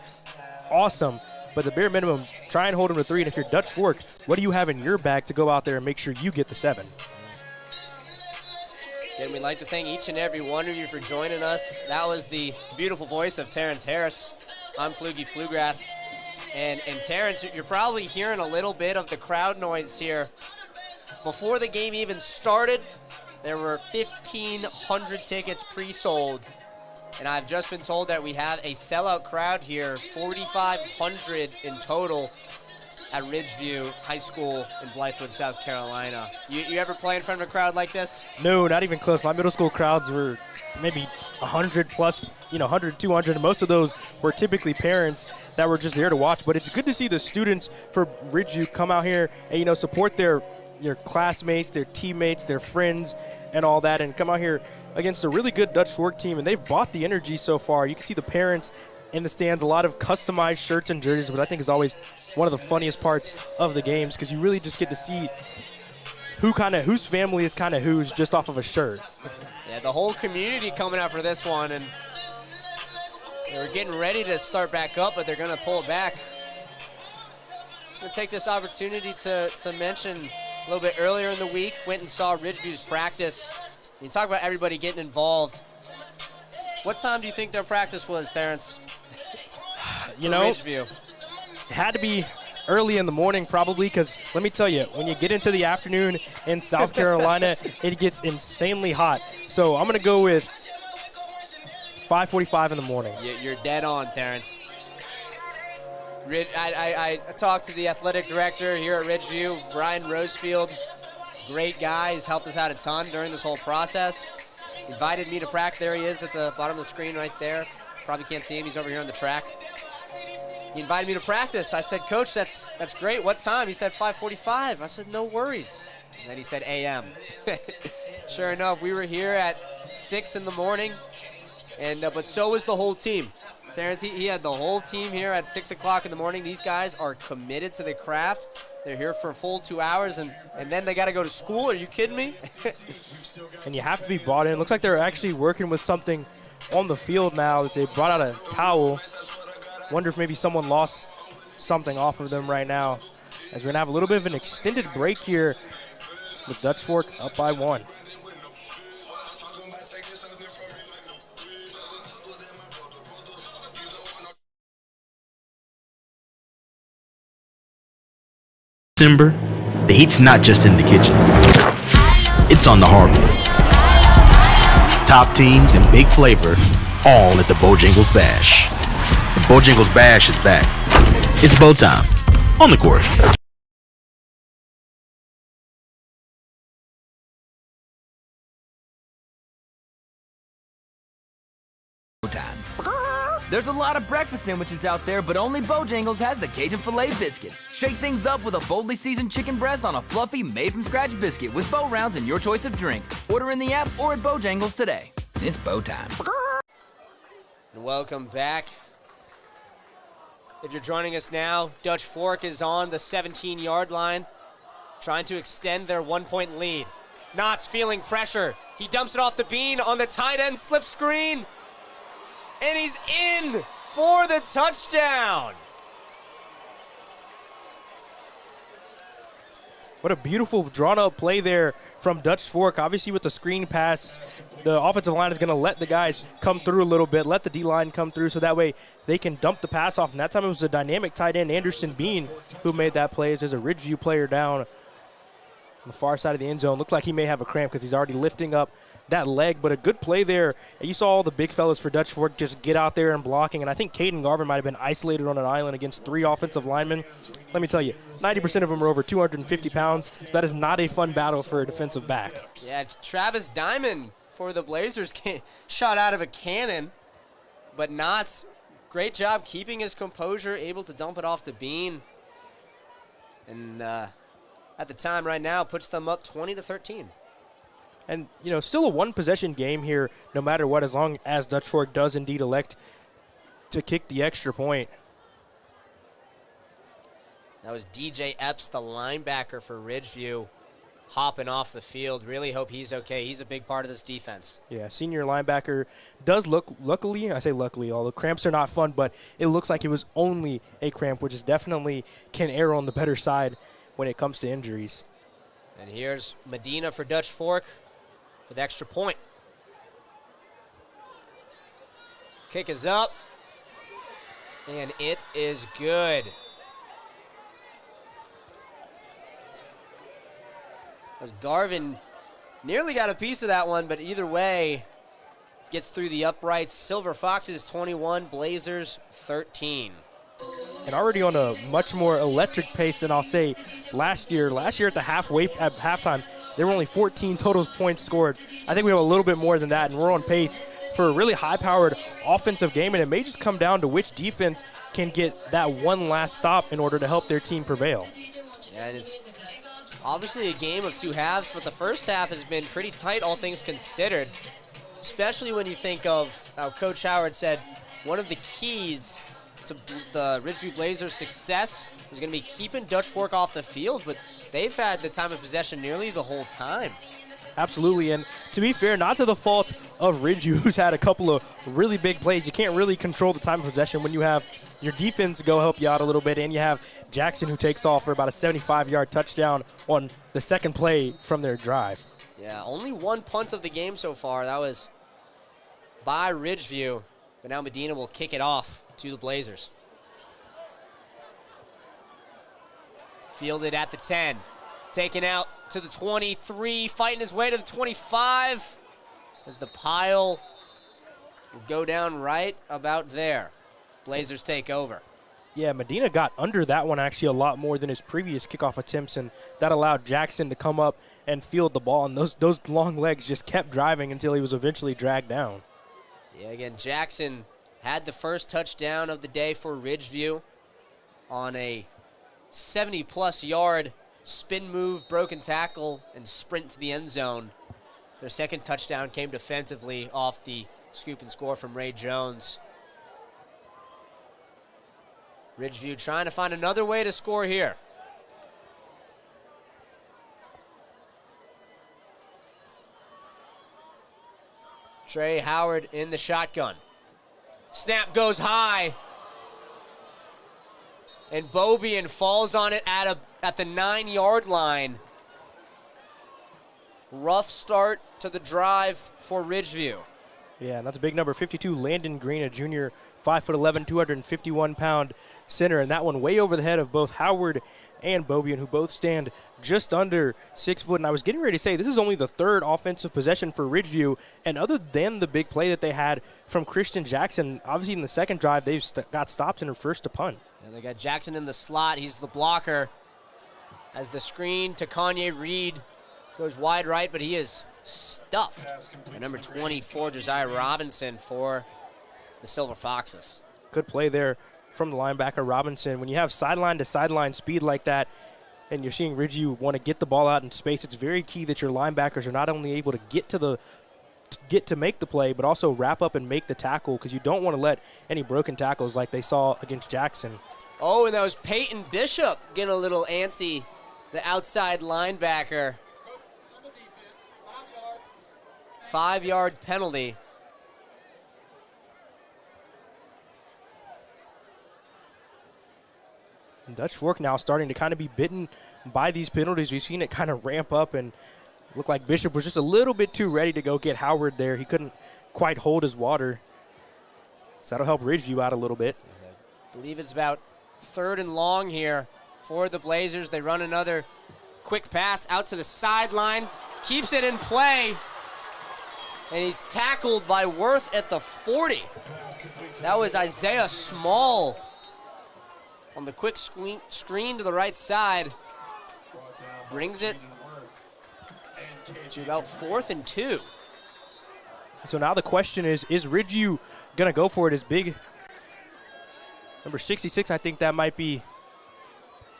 awesome. But the bare minimum, try and hold them to 3. And if you're Dutch Fork, what do you have in your bag to go out there and make sure you get the 7? And we'd like to thank each and every one of you for joining us. That was the beautiful voice of Terrence Harris. I'm Flugie Flugrath. And Terrence, you're probably hearing a little bit of the crowd noise here. Before the game even started, there were 1,500 tickets pre-sold, and I've just been told that we have a sellout crowd here, 4,500 in total at Ridgeview High School in Blythewood, South Carolina. You ever play in front of a crowd like this? No, not even close. My middle school crowds were maybe 100 plus, 100, 200, and most of those were typically parents that were just there to watch. But it's good to see the students for Ridgeview come out here and, support their classmates, their teammates, their friends, and all that, and come out here against a really good Dutch Fork team, and they've bought the energy so far. You can see the parents in the stands, a lot of customized shirts and jerseys, which I think is always one of the funniest parts of the games, because you really just get to see whose family is kind of whose just off of a shirt. Yeah, the whole community coming out for this one, and they were getting ready to start back up, but they're going to pull it back. I'm going to take this opportunity to mention a little bit earlier in the week, went and saw Ridgeview's practice. You talk about everybody getting involved. What time do you think their practice was, Terrence? Ridgeview. It had to be early in the morning probably, because let me tell you, when you get into the afternoon in South Carolina, it gets insanely hot. So I'm going to go with 5:45 in the morning. You're dead on, Terrence. I talked to the athletic director here at Ridgeview, Brian Rosefield. Great guy. He's helped us out a ton during this whole process. Invited me to practice. There he is at the bottom of the screen right there. Probably can't see him. He's over here on the track. He invited me to practice. I said, Coach, that's great. What time? He said 5:45. I said, no worries. And then he said a.m. Sure enough, we were here at 6 in the morning, and but so was the whole team. Terrence, he had the whole team here at 6 o'clock in the morning. These guys are committed to the craft. They're here for a full 2 hours, and then they got to go to school. Are you kidding me? And you have to be bought in. Looks like they're actually working with something on the field now that they brought out a towel. Wonder if maybe someone lost something off of them right now, as we're going to have a little bit of an extended break here with Dutch Fork up by 1. December, the heat's not just in the kitchen. It's on the hardwood. Top teams and big flavor, all at the Bojangles Bash. The Bojangles Bash is back. It's bow time on the court. Time. There's a lot of breakfast sandwiches out there, but only Bojangles has the Cajun Filet Biscuit. Shake things up with a boldly seasoned chicken breast on a fluffy, made-from-scratch biscuit with Bo rounds and your choice of drink. Order in the app or at Bojangles today. It's Bo time. Welcome back. If you're joining us now, Dutch Fork is on the 17-yard line, trying to extend their 1-point lead. Knott's feeling pressure. He dumps it off the bean on the tight end slip screen. And he's in for the touchdown. What a beautiful drawn-up play there from Dutch Fork. Obviously, with the screen pass, the offensive line is going to let the guys come through a little bit, let the D-line come through so that way they can dump the pass off. And that time it was a dynamic tight end, Anderson Bean, who made that play. There's a Ridgeview player down on the far side of the end zone. Looked like he may have a cramp because he's already lifting up that leg, but a good play there. You saw all the big fellas for Dutch Fork just get out there and blocking, and I think Caden Garvin might have been isolated on an island against 3 offensive linemen. Let me tell you, 90% of them are over 250 pounds, so that is not a fun battle for a defensive back. Yeah, Travis Diamond for the Blazers shot out of a cannon, but Knott's great job keeping his composure, able to dump it off the bean, and at the time right now puts them up 20-13. And, you know, still a one-possession game here, no matter what, as long as Dutch Fork does indeed elect to kick the extra point. That was DJ Epps, the linebacker for Ridgeview, hopping off the field. Really hope he's okay. He's a big part of this defense. Yeah, senior linebacker does look, luckily, I say luckily, although cramps are not fun, but it looks like it was only a cramp, which is definitely can err on the better side when it comes to injuries. And here's Medina for Dutch Fork for the extra point. Kick is up, and it is good. As Garvin nearly got a piece of that one, but either way, gets through the uprights. Silver Foxes 21, Blazers 13. And already on a much more electric pace than I'll say last year. Last year at halftime, there were only 14 total points scored. I think we have a little bit more than that, and we're on pace for a really high-powered offensive game, and it may just come down to which defense can get that one last stop in order to help their team prevail. Yeah, and it's obviously a game of two halves, but the first half has been pretty tight, all things considered, especially when you think of how Coach Howard said one of the keys to the Ridgeview Blazers' success was going to be keeping Dutch Fork off the field, but they've had the time of possession nearly the whole time. Absolutely, and to be fair, not to the fault of Ridgeview, who's had a couple of really big plays. You can't really control the time of possession when you have your defense go help you out a little bit, and you have Jackson who takes off for about a 75-yard touchdown on the second play from their drive. Yeah, only one punt of the game so far. That was by Ridgeview, but now Medina will kick it off to the Blazers. Fielded at the 10. Taken out to the 23. Fighting his way to the 25. As the pile will go down right about there. Blazers take over. Yeah, Medina got under that one actually a lot more than his previous kickoff attempts, and that allowed Jackson to come up and field the ball. And those long legs just kept driving until he was eventually dragged down. Yeah, again, Jackson had the first touchdown of the day for Ridgeview on a 70-plus yard spin move, broken tackle, and sprint to the end zone. Their second touchdown came defensively off the scoop and score from Ray Jones. Ridgeview trying to find another way to score here. Trey Howard in the shotgun. Snap goes high. And Bobian falls on it at the 9-yard line. Rough start to the drive for Ridgeview. Yeah, and that's a big number, 52, Landon Green, a junior, 5'11", 251-pound center, and that one way over the head of both Howard and Bobian, who both stand just under 6 foot. And I was getting ready to say, this is only the third offensive possession for Ridgeview, and other than the big play that they had from Christian Jackson, obviously in the second drive, they've got stopped and are first to punt. And they got Jackson in the slot. He's the blocker. As the screen to Kanye Reed goes wide right, but he is stuffed. And number 24, Josiah Robinson for the Silver Foxes. Good play there from the linebacker, Robinson. When you have sideline-to-sideline speed like that and you're seeing Ridgeview want to get the ball out in space, it's very key that your linebackers are not only able to get to make the play, but also wrap up and make the tackle, because you don't want to let any broken tackles like they saw against Jackson. Oh, and that was Peyton Bishop getting a little antsy, the outside linebacker. 5-yard penalty. And Dutch Fork now starting to kind of be bitten by these penalties. We've seen it kind of ramp up, and looked like Bishop was just a little bit too ready to go get Howard there. He couldn't quite hold his water. So that'll help Ridgeview out a little bit. I believe it's about 3rd and long here for the Blazers. They run another quick pass out to the sideline. Keeps it in play. And he's tackled by Worth at the 40. That was Isaiah Small on the quick screen to the right side. Brings it to about 4th and 2. So now the question is Ridgeview going to go for it? As big number 66, I think that might be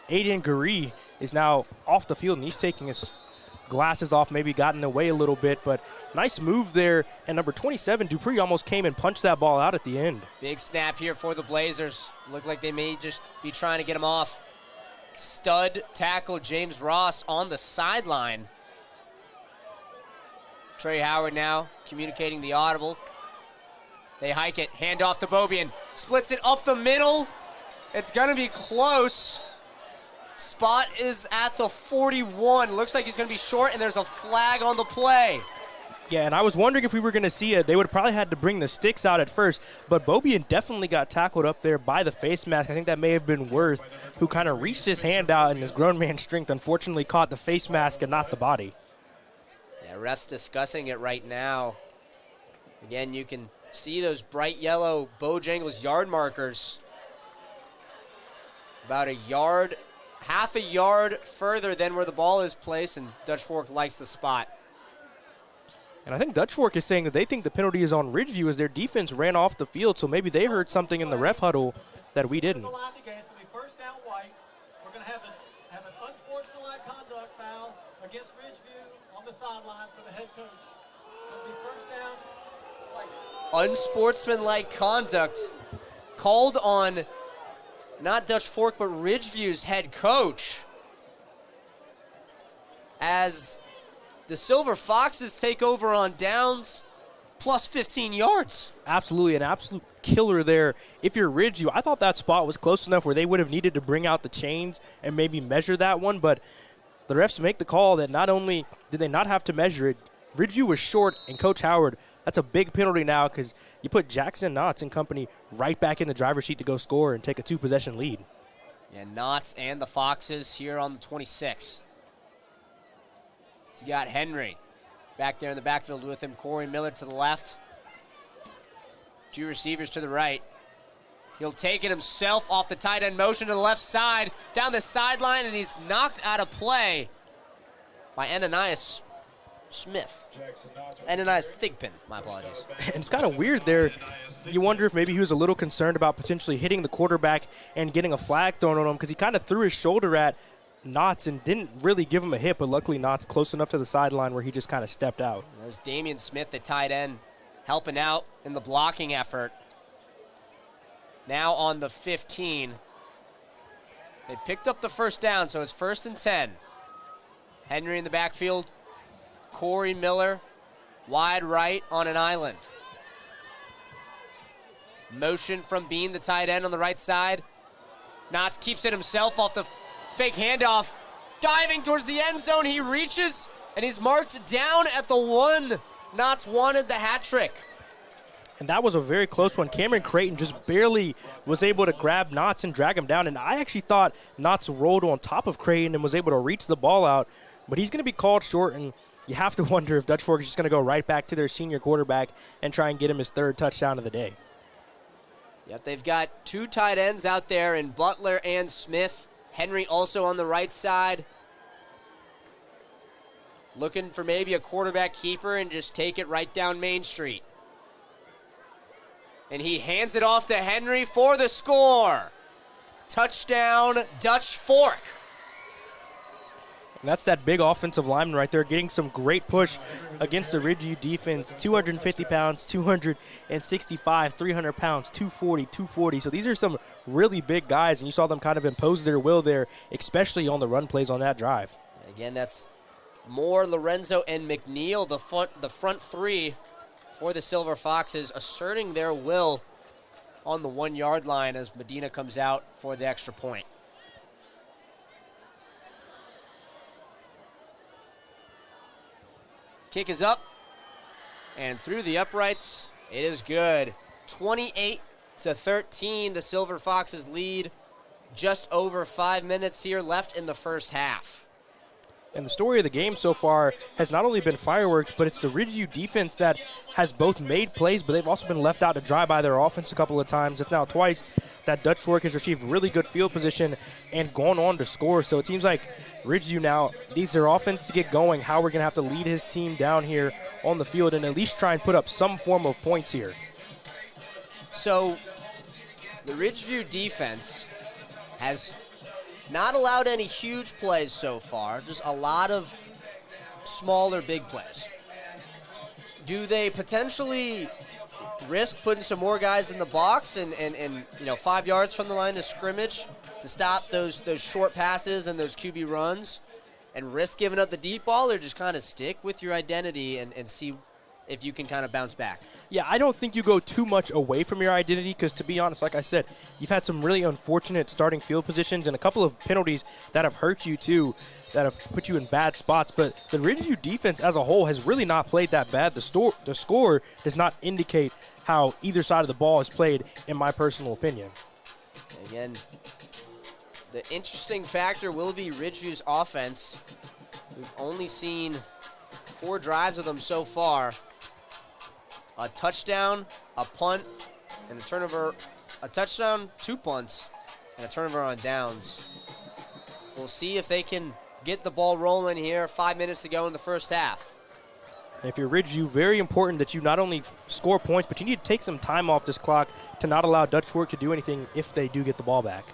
Aiden Gary, is now off the field, and he's taking his glasses off, maybe gotten away a little bit, but nice move there. And number 27, Dupree, almost came and punched that ball out at the end. Big snap here for the Blazers. Looked like they may just be trying to get him off. Stud tackle James Ross on the sideline. Trey Howard now communicating the audible. They hike it, hand off to Bobian. Splits it up the middle. It's going to be close. Spot is at the 41. Looks like he's going to be short, and there's a flag on the play. Yeah, and I was wondering if we were going to see it. They would have probably had to bring the sticks out at first, but Bobian definitely got tackled up there by the face mask. I think that may have been Worth, who kind of reached his hand out, and his grown man strength unfortunately caught the face mask and not the body. Yeah, ref's discussing it right now. Again, you can see those bright yellow Bojangles yard markers. About a yard, half a yard further than where the ball is placed, and Dutch Fork likes the spot. And I think Dutch Fork is saying that they think the penalty is on Ridgeview as their defense ran off the field, so maybe they heard something in the ref huddle that we didn't. We're going to have an unsportsmanlike conduct foul against Ridgeview on the sideline for the head coach. It'll be first down. Unsportsmanlike conduct called on not Dutch Fork, but Ridgeview's head coach, as the Silver Foxes take over on downs, plus 15 yards. Absolutely, an absolute killer there. If you're Ridgeview, I thought that spot was close enough where they would have needed to bring out the chains and maybe measure that one, but the refs make the call that not only did they not have to measure it, Ridgeview was short, and Coach Howard, that's a big penalty now because you put Jackson Knotts and company right back in the driver's seat to go score and take a 2-possession lead. Yeah, Knotts and the Foxes here on the 26. He's got Henry back there in the backfield with him. Corey Miller to the left. 2 receivers to the right. He'll take it himself off the tight end motion to the left side, down the sideline, and he's knocked out of play by Ananias Smith. Ananias Thigpen, my apologies. And it's kind of weird there. You wonder if maybe he was a little concerned about potentially hitting the quarterback and getting a flag thrown on him, because he kind of threw his shoulder at Knotts and didn't really give him a hit, but luckily Knotts close enough to the sideline where he just kind of stepped out. There's Damian Smith, the tight end, helping out in the blocking effort. Now on the 15. They picked up the first down, so it's 1st and 10. Henry in the backfield. Corey Miller, wide right on an island. Motion from Bean, the tight end on the right side. Knotts keeps it himself off the fake handoff. Diving towards the end zone, he reaches, and he's marked down at the 1. Knotts wanted the hat trick. And that was a very close one. Cameron Creighton just barely was able to grab Knotts and drag him down. And I actually thought Knotts rolled on top of Creighton and was able to reach the ball out. But he's going to be called short, and you have to wonder if Dutch Fork is just going to go right back to their senior quarterback and try and get him his 3rd touchdown of the day. Yep, they've got 2 tight ends out there in Butler and Smith. Henry also on the right side. Looking for maybe a quarterback keeper and just take it right down Main Street. And he hands it off to Henry for the score. Touchdown, Dutch Fork. And that's that big offensive lineman right there getting some great push against the Ridgeview defense. 250 pounds, 265, 300 pounds, 240, 240. So these are some really big guys, and you saw them kind of impose their will there, especially on the run plays on that drive. Again, that's Moore, Lorenzo, and McNeil, the front three for the Silver Foxes, asserting their will on the 1 yard line as Medina comes out for the extra point. Kick is up and through the uprights. It is good. 28-13, the Silver Foxes lead. Just over 5 minutes here left in the first half. And the story of the game so far has not only been fireworks, but it's the Ridgeview defense that has both made plays, but they've also been left out to dry by their offense a couple of times. It's now twice that Dutch Fork has received really good field position and gone on to score. So it seems like Ridgeview now needs their offense to get going. Howard going to have to lead his team down here on the field and at least try and put up some form of points here. So the Ridgeview defense has not allowed any huge plays so far, just a lot of smaller big plays. Do they potentially risk putting some more guys in the box and 5 yards from the line of scrimmage to stop those short passes and those QB runs and risk giving up the deep ball, or just kind of stick with your identity and see if you can kind of bounce back? Yeah, I don't think you go too much away from your identity because, to be honest, like I said, you've had some really unfortunate starting field positions and a couple of penalties that have hurt you too, that have put you in bad spots. But the Ridgeview defense as a whole has really not played that bad. The score does not indicate how either side of the ball is played, in my personal opinion. Again, the interesting factor will be Ridgeview's offense. We've only seen 4 drives of them so far. A touchdown, a punt, and a turnover. A touchdown, 2 punts, and a turnover on downs. We'll see if they can get the ball rolling here. 5 minutes to go in the first half. And if you're Ridgeview, very important that you not only score points, but you need to take some time off this clock to not allow Dutch Fork to do anything if they do get the ball back.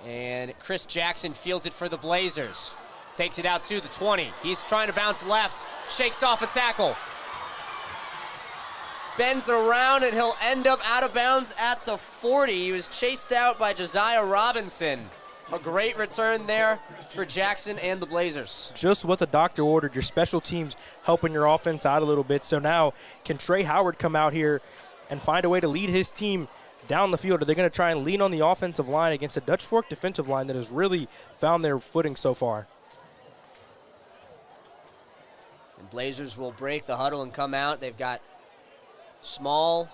And Chris Jackson fields it for the Blazers. Takes it out to the 20. He's trying to bounce left. Shakes off a tackle. Bends around, and he'll end up out of bounds at the 40. He was chased out by Josiah Robinson. A great return there for Jackson and the Blazers. Just what the doctor ordered, your special teams helping your offense out a little bit. So now, can Trey Howard come out here and find a way to lead his team down the field? Are they going to try and lean on the offensive line against a Dutch Fork defensive line that has really found their footing so far? And Blazers will break the huddle and come out. They've got Small,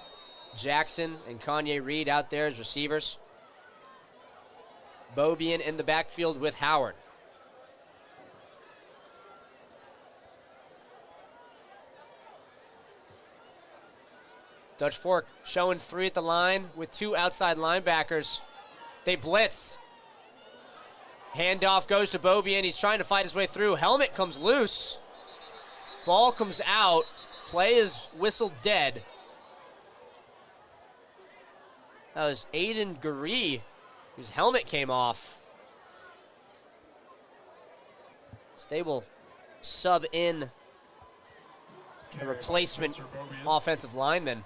Jackson, and Kanye Reed out there as receivers. Bobian in the backfield with Howard. Dutch Fork showing 3 at the line with 2 outside linebackers. They blitz. Handoff goes to Bobian. He's trying to fight his way through. Helmet comes loose. Ball comes out. Play is whistled dead. That was Aiden Guree, whose helmet came off. So they will sub in a replacement offensive lineman.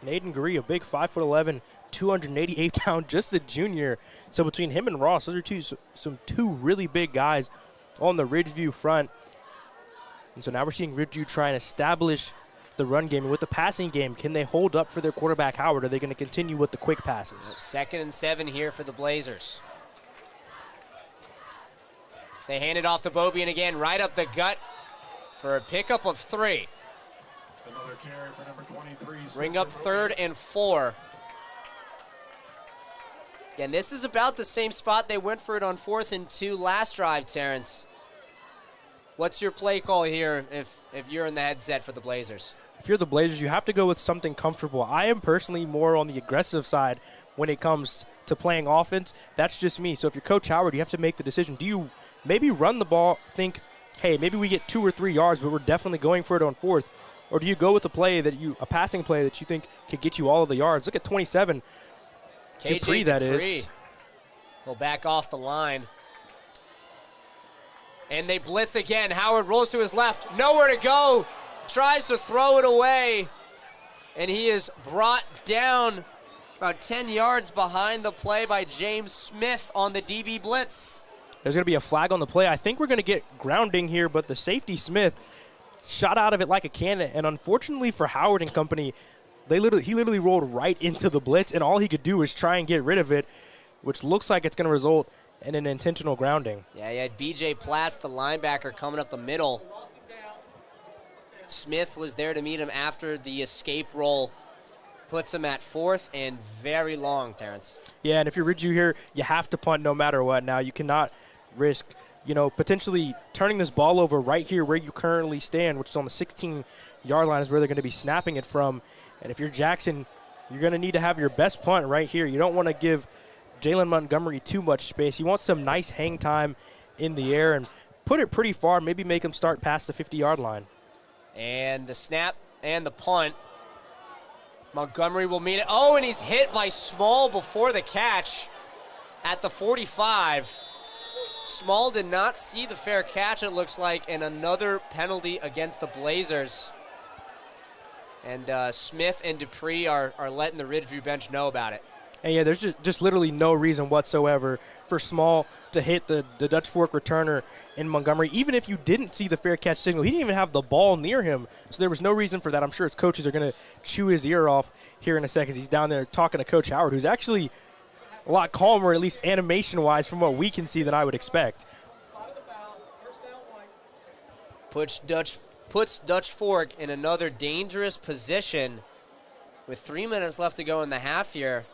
And Aiden Guree, a big 5'11", 288-pound, just a junior. So between him and Ross, those are some two really big guys on the Ridgeview front. And so now we're seeing Ridgeview try and establish the run game. And with the passing game, can they hold up for their quarterback, Howard? Are they going to continue with the quick passes? 2nd and 7 here for the Blazers. They hand it off to Bobian again, right up the gut for a pickup of 3. Another carry for number 23. Bring up 3rd and 4. Again, this is about the same spot they went for it on 4th and 2 last drive, Terrence. What's your play call here if you're in the headset for the Blazers? If you're the Blazers, you have to go with something comfortable. I am personally more on the aggressive side when it comes to playing offense. That's just me. So if you're Coach Howard, you have to make the decision. Do you maybe run the ball, think, hey, maybe we get 2 or 3 yards, but we're definitely going for it on 4th? or do you go with a passing play that you think could get you all of the yards? Look at 27. Dupree, that is. He'll back off the line. And they blitz again. Howard rolls to his left. Nowhere to go. Tries to throw it away. And he is brought down about 10 yards behind the play by James Smith on the DB blitz. There's going to be a flag on the play. I think we're going to get grounding here, but the safety Smith shot out of it like a cannon. And unfortunately for Howard and company, he literally rolled right into the blitz, and all he could do was try and get rid of it, which looks like it's going to result in an intentional grounding. Yeah, he had B.J. Platts, the linebacker, coming up the middle. Smith was there to meet him after the escape roll. Puts him at 4th and very long, Terrence. Yeah, and if you're Ridgeview here, you have to punt no matter what. Now, you cannot risk, potentially turning this ball over right here where you currently stand, which is on the 16-yard line is where they're going to be snapping it from. And if you're Jackson, you're going to need to have your best punt right here. You don't want to give Jalen Montgomery too much space. You want some nice hang time in the air and put it pretty far, maybe make him start past the 50-yard line. And the snap and the punt. Montgomery will meet it. Oh, and he's hit by Small before the catch at the 45. Small did not see the fair catch, it looks like, and another penalty against the Blazers. And Smith and Dupree are letting the Ridgeview bench know about it. And, yeah, there's just literally no reason whatsoever for Small to hit the Dutch Fork returner in Montgomery. Even if you didn't see the fair catch signal, he didn't even have the ball near him. So there was no reason for that. I'm sure his coaches are going to chew his ear off here in a second. He's down there talking to Coach Howard, who's actually a lot calmer, at least animation-wise, from what we can see than I would expect. Puts Dutch Fork in another dangerous position with 3 minutes left to go in the half here.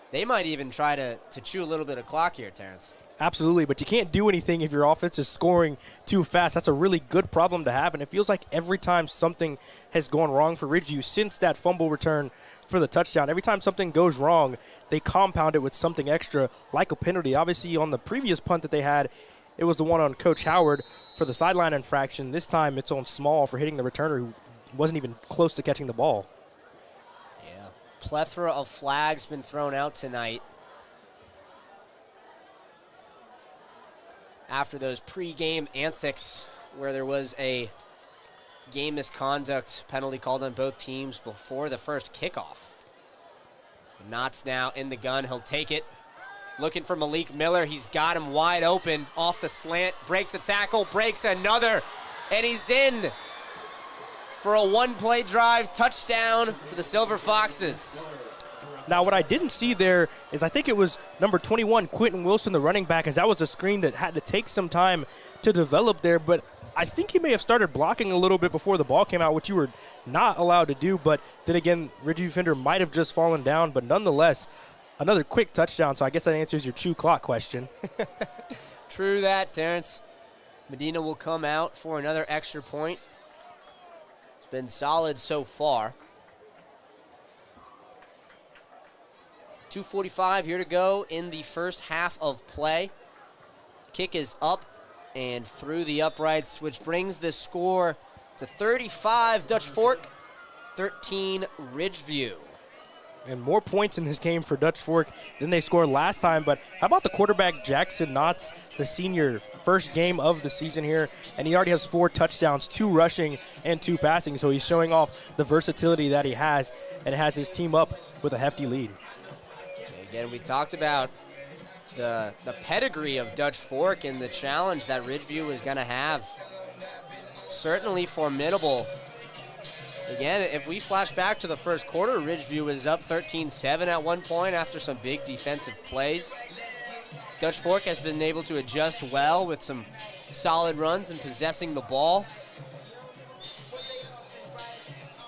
They might even try to chew a little bit of clock here, Terrence. Absolutely, but you can't do anything if your offense is scoring too fast. That's a really good problem to have, and it feels like every time something has gone wrong for Ridgeview since that fumble return for the touchdown, every time something goes wrong, they compound it with something extra, like a penalty. Obviously, on the previous punt that they had, it was the one on Coach Howard for the sideline infraction. This time it's on Small for hitting the returner who wasn't even close to catching the ball. Plethora of flags been thrown out tonight after those pre-game antics where there was a game misconduct penalty called on both teams before the first kickoff. Knott's now in the gun. He'll take it. Looking for Malik Miller. He's got him wide open off the slant. Breaks a tackle. Breaks another. And he's in for a one-play drive touchdown for the Silver Foxes. Now, what I didn't see there is I think it was number 21, Quentin Wilson, the running back, as that was a screen that had to take some time to develop there. But I think he may have started blocking a little bit before the ball came out, which you were not allowed to do. But then again, Ridgeview Fender might have just fallen down. But nonetheless, another quick touchdown. So I guess that answers your chew clock question. True that, Terrence. Medina will come out for another extra point. It's been solid so far. 2:45 here to go in the first half of play. Kick is up and through the uprights, which brings the score to 35 Dutch Fork, 13 Ridgeview. And more points in this game for Dutch Fork than they scored last time. But how about the quarterback, Jackson Knotts, the senior, first game of the season here, and he already has 4 touchdowns, 2 rushing and 2 passing. So he's showing off the versatility that he has, and it has his team up with a hefty lead. Again, we talked about the pedigree of Dutch Fork and the challenge that Ridgeview is going to have. Certainly formidable. Again, if we flash back to the first quarter, Ridgeview was up 13-7 at one point after some big defensive plays. Dutch Fork has been able to adjust well with some solid runs and possessing the ball.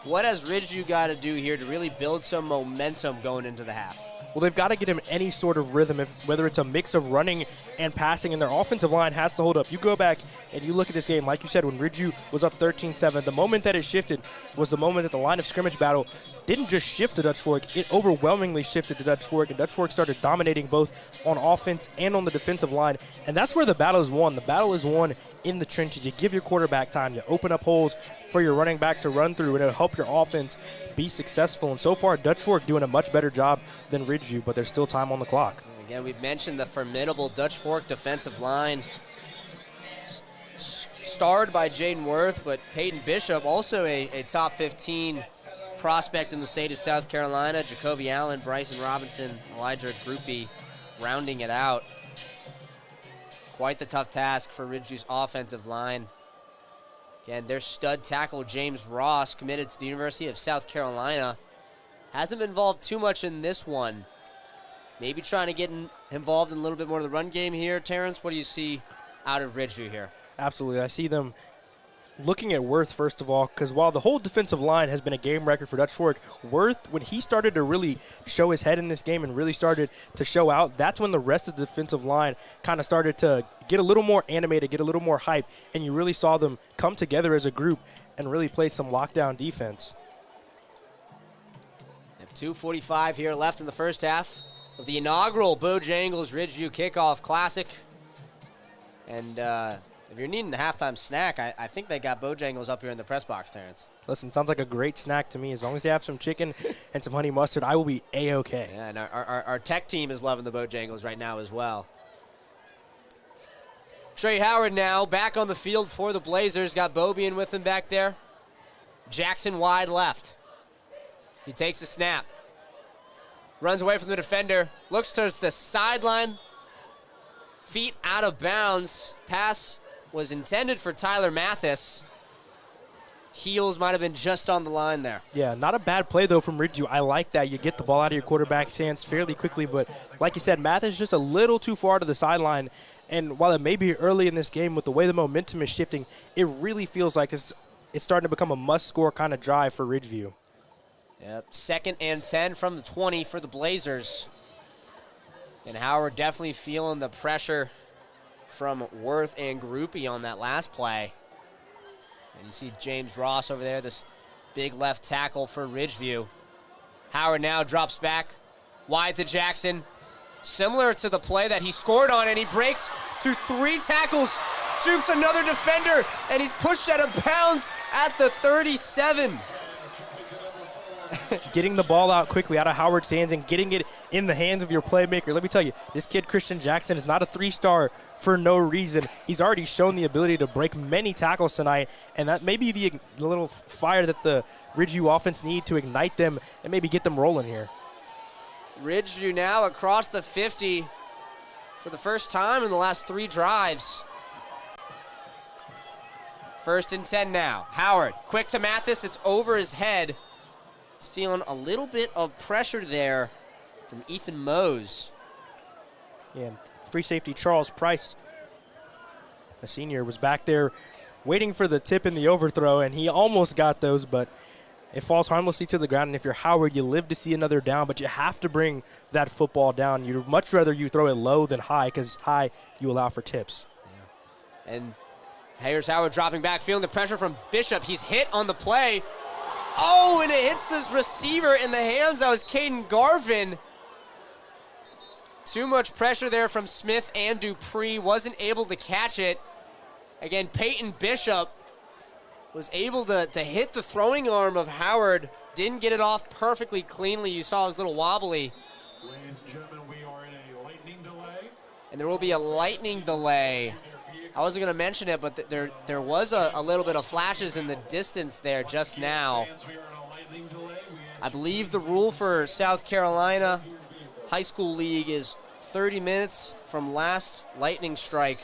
What has Ridgeview got to do here to really build some momentum going into the half? Well, they've got to get him any sort of rhythm, whether it's a mix of running and passing, and their offensive line has to hold up. You go back and you look at this game, like you said, when Ridgeview was up 13-7, the moment that it shifted was the moment that the line of scrimmage battle didn't just shift to Dutch Fork, it overwhelmingly shifted to Dutch Fork, and Dutch Fork started dominating both on offense and on the defensive line, and that's where the battle is won. The battle is won in the trenches. You give your quarterback time. You open up holes for your running back to run through, and it'll help your offense be successful. And so far, Dutch Fork doing a much better job than Ridgeview, but there's still time on the clock. Again, we've mentioned the formidable Dutch Fork defensive line, starred by Jaden Worth, but Peyton Bishop, also a top 15 prospect in the state of South Carolina. Jacoby Allen, Bryson Robinson, Elijah Groupie rounding it out. Quite the tough task for Ridgeview's offensive line. Again, their stud tackle, James Ross, committed to the University of South Carolina. Hasn't been involved too much in this one. Maybe trying to get involved in a little bit more of the run game here. Terrence, what do you see out of Ridgeview here? Absolutely. I see them looking at Worth, first of all, because while the whole defensive line has been a game record for Dutch Fork, Worth, when he started to really show his head in this game and really started to show out, that's when the rest of the defensive line kind of started to get a little more animated, get a little more hype, and you really saw them come together as a group and really play some lockdown defense. 2:45 here left in the first half of the inaugural Bojangles Ridgeview Kickoff Classic. And if you're needing a halftime snack, I think they got Bojangles up here in the press box, Terrence. Listen, sounds like a great snack to me. As long as they have some chicken and some honey mustard, I will be A-okay. Yeah, and our tech team is loving the Bojangles right now as well. Trey Howard now back on the field for the Blazers. Got Bobian with him back there. Jackson wide left. He takes a snap. Runs away from the defender. Looks towards the sideline. Feet out of bounds. Pass was intended for Tyler Mathis. Heels might have been just on the line there. Yeah, not a bad play, though, from Ridgeview. I like that. You get the ball out of your quarterback's hands fairly quickly, but like you said, Mathis just a little too far to the sideline. And while it may be early in this game, with the way the momentum is shifting, it really feels like it's starting to become a must-score kind of drive for Ridgeview. Yep, 2nd and 10 from the 20 for the Blazers. And Howard definitely feeling the pressure from Worth and Groupie on that last play. And you see James Ross over there, this big left tackle for Ridgeview. Howard now drops back, wide to Jackson. Similar to the play that he scored on, and he breaks through 3 tackles, jukes another defender, and he's pushed out of bounds at the 37. Getting the ball out quickly out of Howard's hands and getting it in the hands of your playmaker. Let me tell you, this kid, Christian Jackson, is not a 3-star for no reason. He's already shown the ability to break many tackles tonight, and that may be the little fire that the Ridgeview offense need to ignite them and maybe get them rolling here. Ridgeview now across the 50 for the first time in the last 3 drives. 1st and 10 now. Howard, quick to Mathis. It's over his head. He's feeling a little bit of pressure there from Ethan Mose. Yeah, free safety Charles Price, a senior, was back there waiting for the tip and the overthrow, and he almost got those, but it falls harmlessly to the ground. And if you're Howard, you live to see another down, but you have to bring that football down. You'd much rather you throw it low than high, because high you allow for tips. Yeah. And here's Howard dropping back, feeling the pressure from Bishop. He's hit on the play. Oh, and it hits this receiver in the hands. That was Caden Garvin. Too much pressure there from Smith and Dupree. Wasn't able to catch it. Again, Peyton Bishop was able to hit the throwing arm of Howard. Didn't get it off perfectly cleanly. You saw it was a little wobbly. Ladies and gentlemen, we are in a lightning delay. And there will be a lightning delay. I wasn't going to mention it, but there was a little bit of flashes in the distance there just now. I believe the rule for South Carolina High School League is 30 minutes from last lightning strike.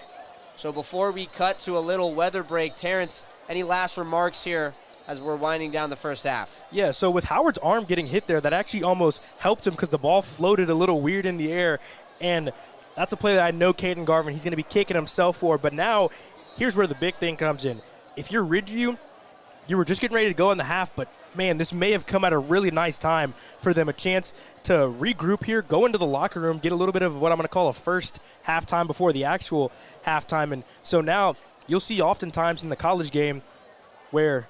So before we cut to a little weather break, Terrence, any last remarks here as we're winding down the first half? Yeah, so with Howard's arm getting hit there, that actually almost helped him because the ball floated a little weird in the air, and that's a play that I know Caden Garvin, he's going to be kicking himself for. But now, here's where the big thing comes in. If you're Ridgeview, you were just getting ready to go in the half, but, man, this may have come at a really nice time for them, a chance to regroup here, go into the locker room, get a little bit of what I'm going to call a first halftime before the actual halftime. And so now you'll see oftentimes in the college game where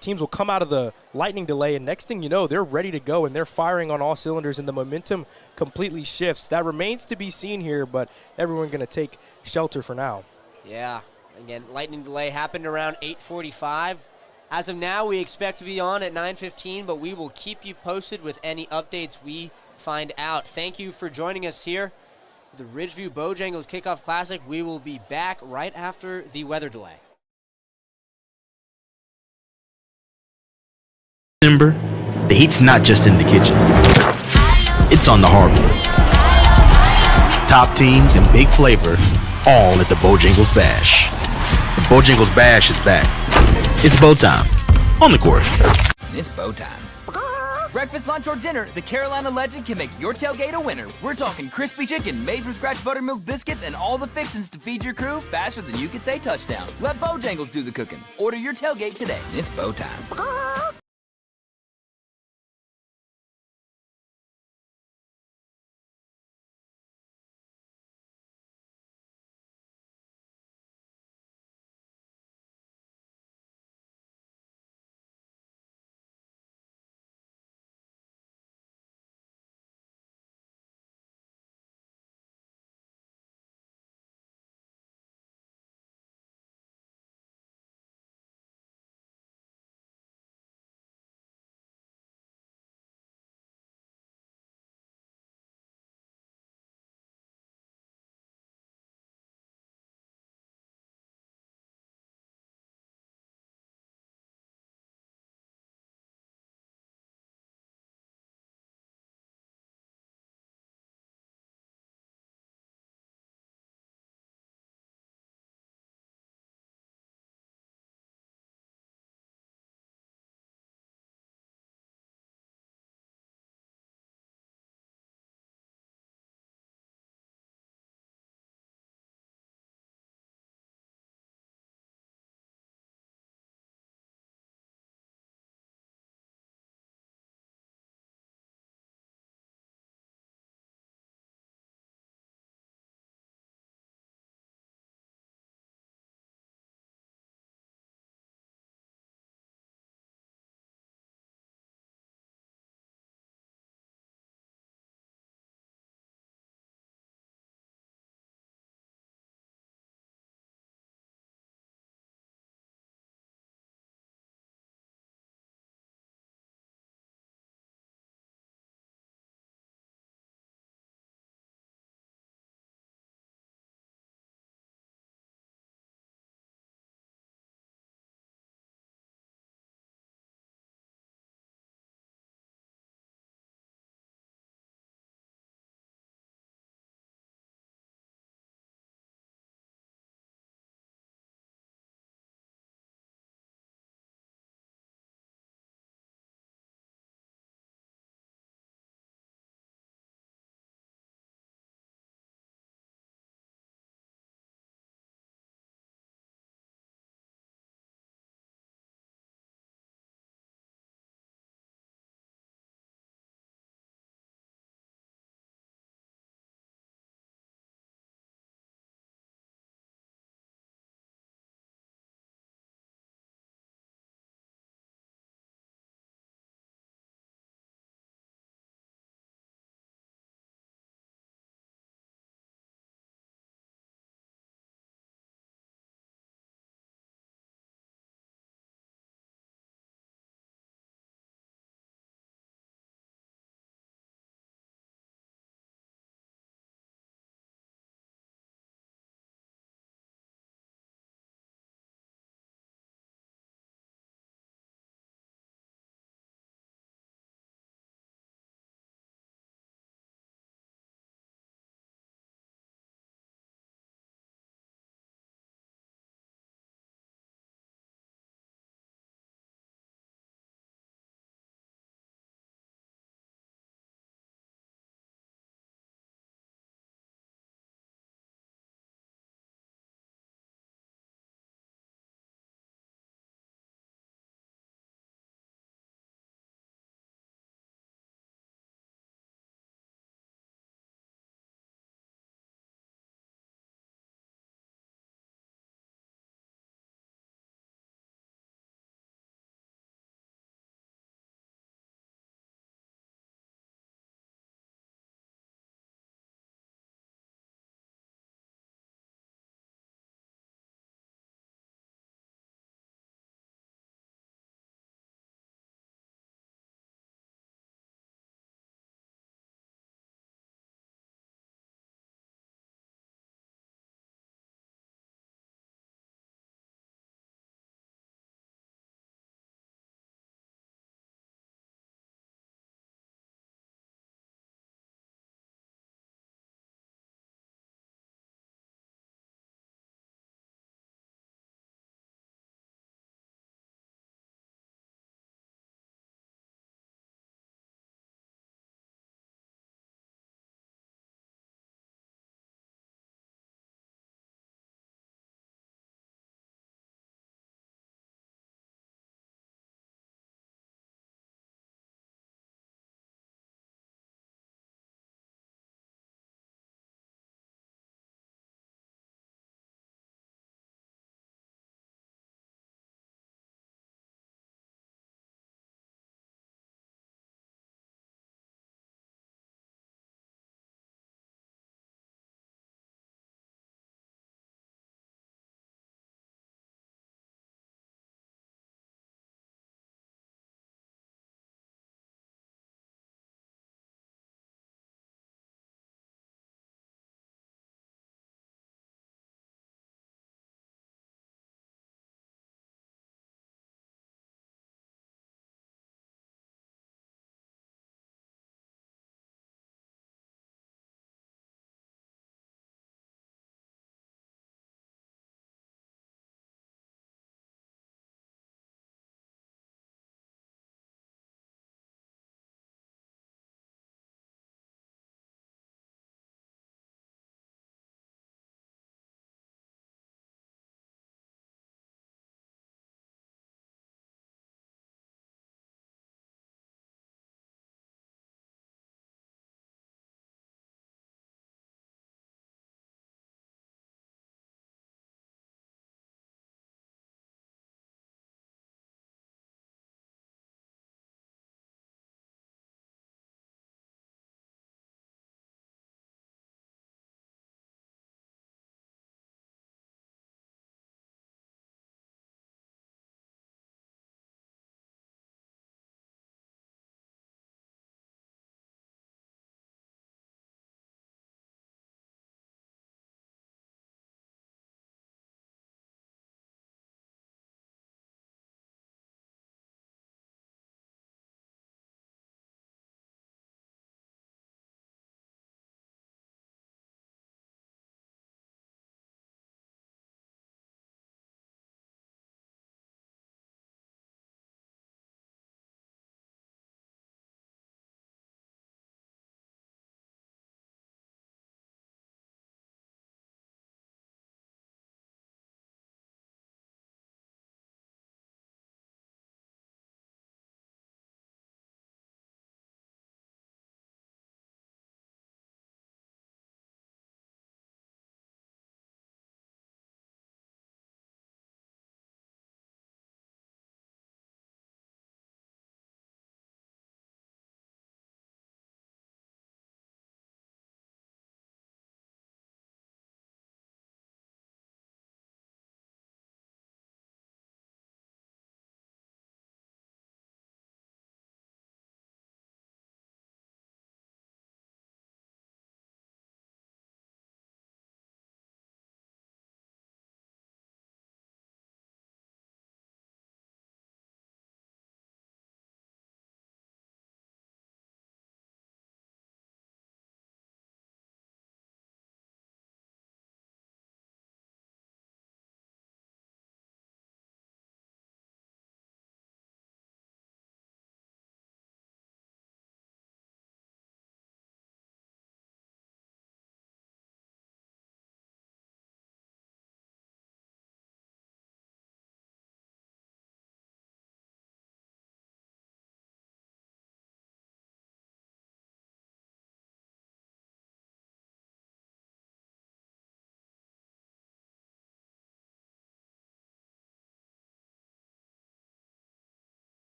teams will come out of the lightning delay, and next thing you know, they're ready to go, and they're firing on all cylinders, and the momentum completely shifts. That remains to be seen here, but everyone's going to take shelter for now. Yeah. Again, lightning delay happened around 8:45. As of now, we expect to be on at 9:15, but we will keep you posted with any updates we find out. Thank you for joining us here for the Ridgeview Bojangles Kickoff Classic. We will be back right after the weather delay. December, the heat's not just in the kitchen. It's on the hardwood. Top teams and big flavor, all at the Bojangles Bash. The Bojangles Bash is back. It's bow time on the court. It's bow time. Breakfast, lunch, or dinner, the Carolina legend can make your tailgate a winner. We're talking crispy chicken, made from scratch buttermilk biscuits, and all the fixins to feed your crew faster than you can say touchdown. Let Bojangles do the cooking. Order your tailgate today. It's bow time.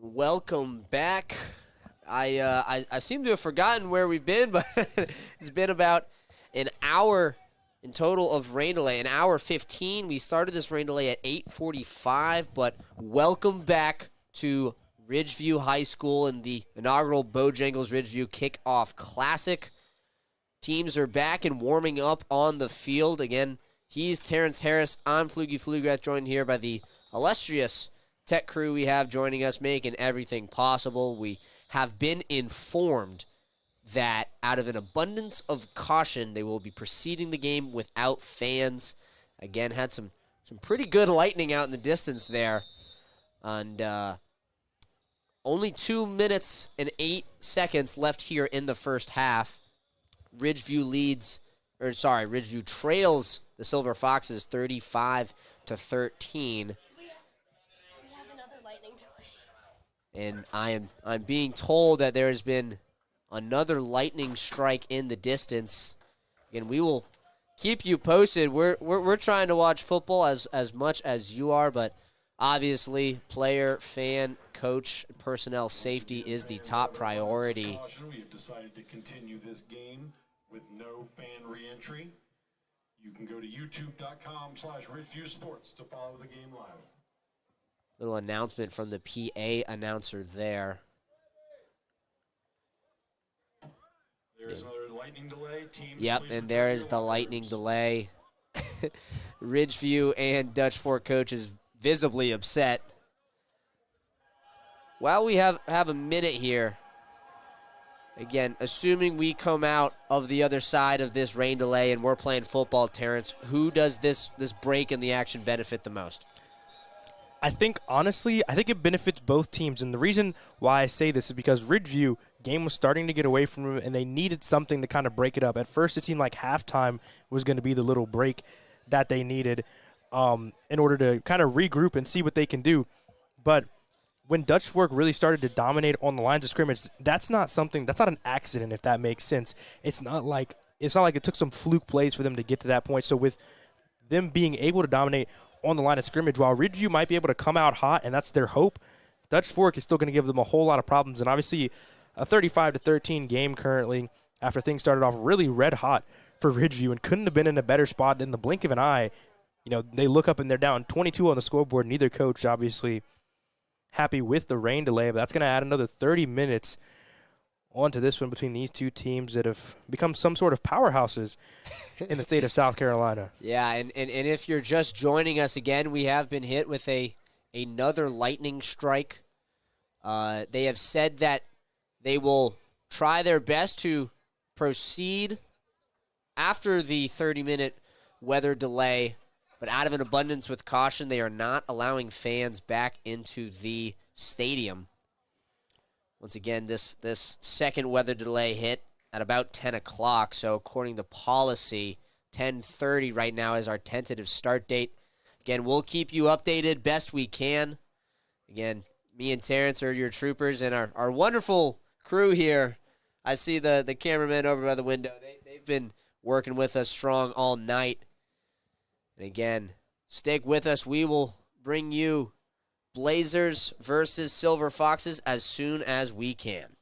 Welcome back. I seem to have forgotten where we've been, but it's been about an hour in total of rain delay, an hour 15. We started this rain delay at 8:45, but welcome back to Ridgeview High School in the inaugural Bojangles Ridgeview Kickoff Classic. Teams are back and warming up on the field. Again, he's Terrence Harris. I'm Flugie Flugrath, joined here by the illustrious tech crew we have joining us, making everything possible. We have been informed that out of an abundance of caution, they will be proceeding the game without fans. Again, had some pretty good lightning out in the distance there. And only 2 minutes and 8 seconds left here in the first half. Ridgeview trails the Silver Foxes 35-13. And I'm being told that there has been another lightning strike in the distance. And we will keep you posted. We're trying to watch football as much as you are, but obviously player, fan, coach, personnel safety is the top priority. We have decided to continue this game with no fan re-entry. You can go to youtube.com/RidgeviewSports to follow the game live. Little announcement from the PA announcer there. There is another lightning delay. Yep, and there is the lightning delay. Ridgeview and Dutch Fork coaches visibly upset. While we have a minute here, again, assuming we come out of the other side of this rain delay and we're playing football, Terrence, who does this break in the action benefit the most? I think it benefits both teams. And the reason why I say this is because Ridgeview game was starting to get away from them, and they needed something to kind of break it up. At first, it seemed like halftime was going to be the little break that they needed in order to kind of regroup and see what they can do. But when Dutch Fork really started to dominate on the lines of scrimmage, that's not an accident, if that makes sense. It's not like it took some fluke plays for them to get to that point. So with them being able to dominate on the line of scrimmage, while Ridgeview might be able to come out hot, and that's their hope, Dutch Fork is still going to give them a whole lot of problems. And obviously a 35-13 game currently after things started off really red hot for Ridgeview and couldn't have been in a better spot in the blink of an eye. You know, they look up and they're down 22 on the scoreboard. Neither coach obviously happy with the rain delay, but that's going to add another 30 minutes onto this one between these two teams that have become some sort of powerhouses in the state of South Carolina. Yeah, and if you're just joining us again, we have been hit with another lightning strike. They have said that they will try their best to proceed after the 30-minute weather delay, but out of an abundance with caution, they are not allowing fans back into the stadium. Once again, this second weather delay hit at about 10 o'clock, so according to policy, 10:30 right now is our tentative start date. Again, we'll keep you updated best we can. Again, me and Terrence are your troopers, and our wonderful crew here. I see the cameraman over by the window. They've been working with us strong all night. And again, stick with us. We will bring you Blazers versus Silver Foxes as soon as we can.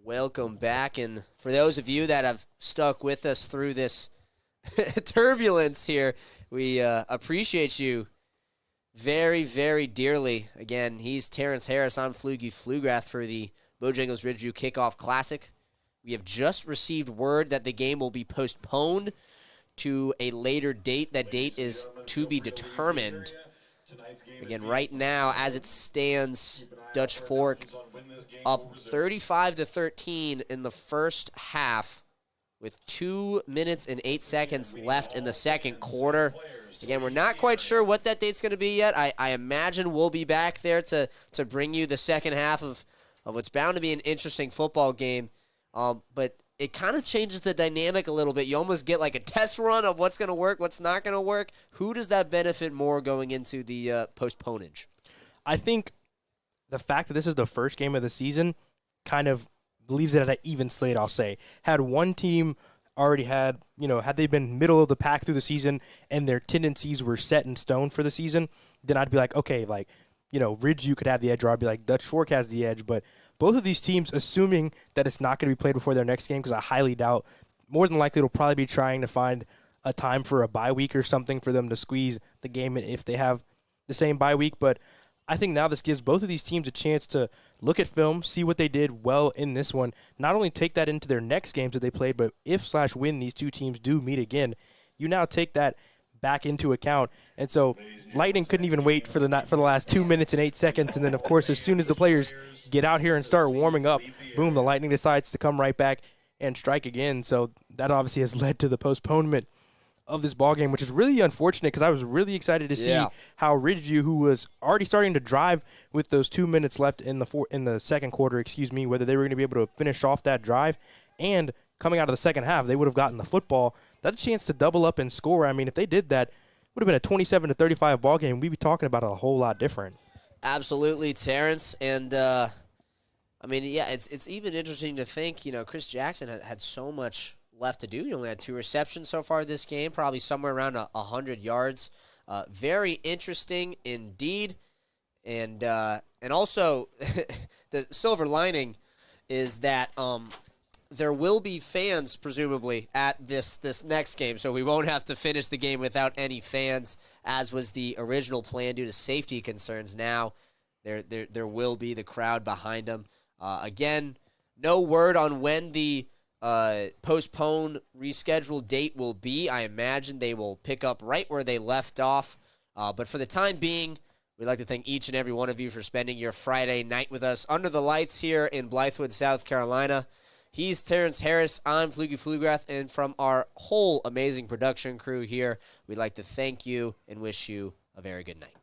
Welcome back, and for those of you that have stuck with us through this turbulence here, we appreciate you very, very dearly. Again, he's Terrence Harris. I'm Flugie Flugrath for the Bojangles Ridgeview Kickoff Classic. We have just received word that the game will be postponed to a later date. That date is to be determined. Again, right now, as it stands, Dutch Fork up 35-13 in the first half with 2 minutes and 8 seconds left in the second quarter. Again, we're not quite sure what that date's going to be yet. I imagine we'll be back there to bring you the second half of what's bound to be an interesting football game. But it kind of changes the dynamic a little bit. You almost get like a test run of what's going to work, what's not going to work. Who does that benefit more going into the postponage? I think the fact that this is the first game of the season kind of leaves it at an even slate, I'll say. Had one team already had they been middle of the pack through the season and their tendencies were set in stone for the season, then I'd be like, okay, Ridgeview could have the edge, or I'd be like, Dutch Fork has the edge. But both of these teams, assuming that it's not going to be played before their next game, because I highly doubt, more than likely it'll probably be trying to find a time for a bye week or something for them to squeeze the game in if they have the same bye week. But I think now this gives both of these teams a chance to look at film, see what they did well in this one, not only take that into their next games that they played, but if/when these two teams do meet again, you now take that back into account. And so Lightning couldn't even wait for the last 2 minutes and 8 seconds. And then, of course, as soon as the players get out here and start warming up, boom, the Lightning decides to come right back and strike again. So that obviously has led to the postponement of this ball game, which is really unfortunate because I was really excited to see how Ridgeview, who was already starting to drive with those 2 minutes left in the second quarter, whether they were going to be able to finish off that drive, and coming out of the second half, they would have gotten the football. That's a chance to double up and score. I mean, if they did that, it would have been a 27-35 ball game. We'd be talking about it a whole lot different. Absolutely, Terrence. And, it's even interesting to think, Chris Jackson had so much left to do. He only had 2 receptions so far this game, probably somewhere around 100 yards. Very interesting indeed. And also, the silver lining is that there will be fans, presumably, at this next game, so we won't have to finish the game without any fans, as was the original plan due to safety concerns. Now there will be the crowd behind them. Again, no word on when the postponed, rescheduled date will be. I imagine they will pick up right where they left off. But for the time being, we'd like to thank each and every one of you for spending your Friday night with us under the lights here in Blythewood, South Carolina. He's Terrence Harris. I'm Flugie Flugrath. And from our whole amazing production crew here, we'd like to thank you and wish you a very good night.